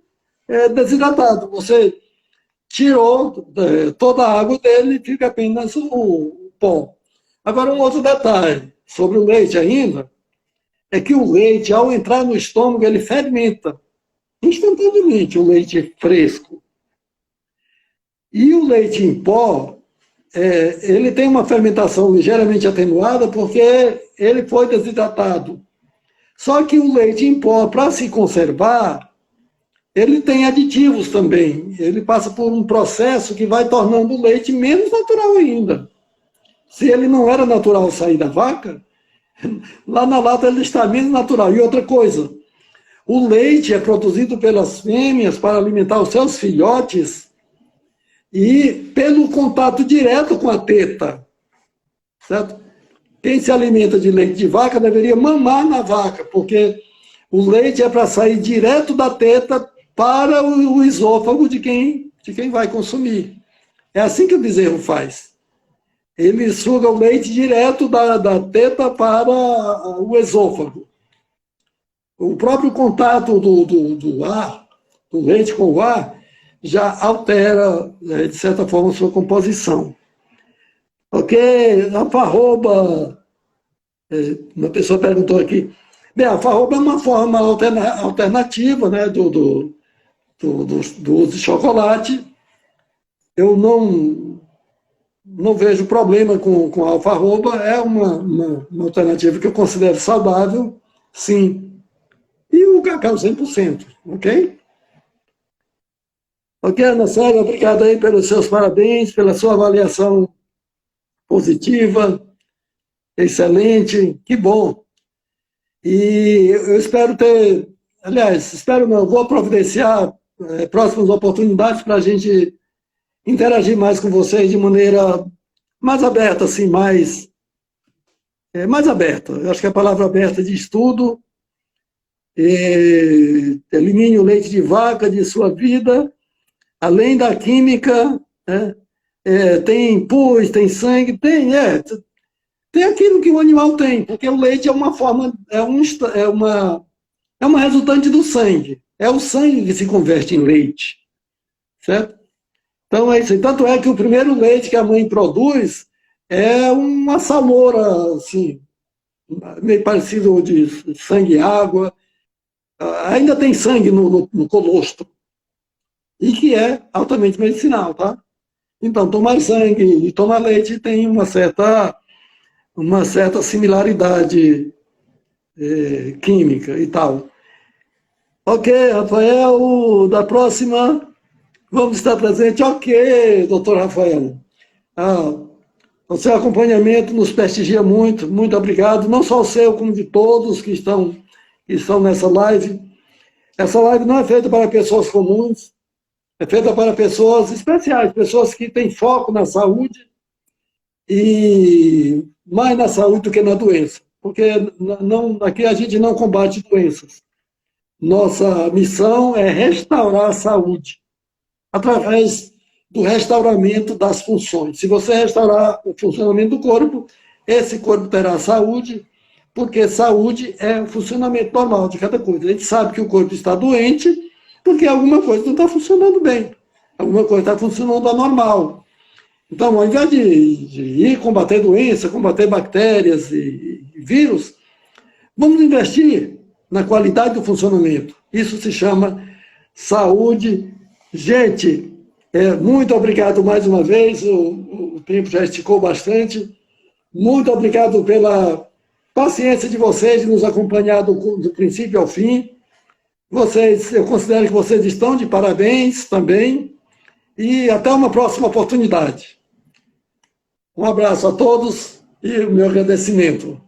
desidratado. Você tirou toda a água dele e fica apenas o pó. Agora, um outro detalhe sobre o leite ainda, é que o leite, ao entrar no estômago, ele fermenta instantaneamente o leite fresco. E o leite em pó, ele tem uma fermentação ligeiramente atenuada porque ele foi desidratado. Só que o leite em pó, para se conservar, ele tem aditivos também. Ele passa por um processo que vai tornando o leite menos natural ainda. Se ele não era natural sair da vaca, lá na lata ele está menos natural. E outra coisa, o leite é produzido pelas fêmeas para alimentar os seus filhotes e pelo contato direto com a teta, certo? Quem se alimenta de leite de vaca deveria mamar na vaca, porque o leite é para sair direto da teta para o esôfago de quem vai consumir. É assim que o bezerro faz. Ele suga o leite direto da teta para o esôfago. O próprio contato do ar, do leite com o ar, já altera, de certa forma, a sua composição. Ok? Alfarroba, uma pessoa perguntou aqui. Bem, a alfarroba é uma forma alternativa, né, do uso de chocolate. Eu não vejo problema com a alfarroba, é uma alternativa que eu considero saudável, sim. E o cacau 100%, ok? Ok, Ana Célia, obrigado aí pelos seus parabéns, pela sua avaliação positiva, excelente, que bom. E eu espero vou providenciar próximas oportunidades para a gente interagir mais com vocês de maneira mais aberta, assim, mais aberta. Eu acho que a palavra aberta diz tudo. Elimine o leite de vaca de sua vida. Além da química, né, tem pus, tem sangue, tem aquilo que o animal tem, porque o leite é uma forma, é uma resultante do sangue. É o sangue que se converte em leite, certo? Então é isso aí. Tanto é que o primeiro leite que a mãe produz é uma salmoura, assim, meio parecido de sangue e água. Ainda tem sangue no colostro. E que é altamente medicinal, tá? Então, tomar sangue e tomar leite tem uma certa similaridade química e tal. Ok, Rafael, da próxima, vamos estar presente. Ok, doutor Rafael. O seu acompanhamento nos prestigia muito, muito obrigado. Não só o seu, como de todos que estão nessa live. Essa live não é feita para pessoas comuns, é feita para pessoas especiais, pessoas que têm foco na saúde e mais na saúde do que na doença. Porque aqui a gente não combate doenças. Nossa missão é restaurar a saúde através do restauramento das funções. Se você restaurar o funcionamento do corpo, esse corpo terá saúde, porque saúde é o funcionamento normal de cada coisa. A gente sabe que o corpo está doente porque alguma coisa não está funcionando bem, alguma coisa está funcionando anormal. Então, ao invés de ir combater doença, combater bactérias e vírus, vamos investir na qualidade do funcionamento. Isso se chama saúde. Gente, Muito obrigado mais uma vez, o tempo já esticou bastante. Muito obrigado pela paciência de vocês de nos acompanhar do princípio ao fim. Eu considero que vocês estão de parabéns também. E até uma próxima oportunidade. Um abraço a todos e o meu agradecimento.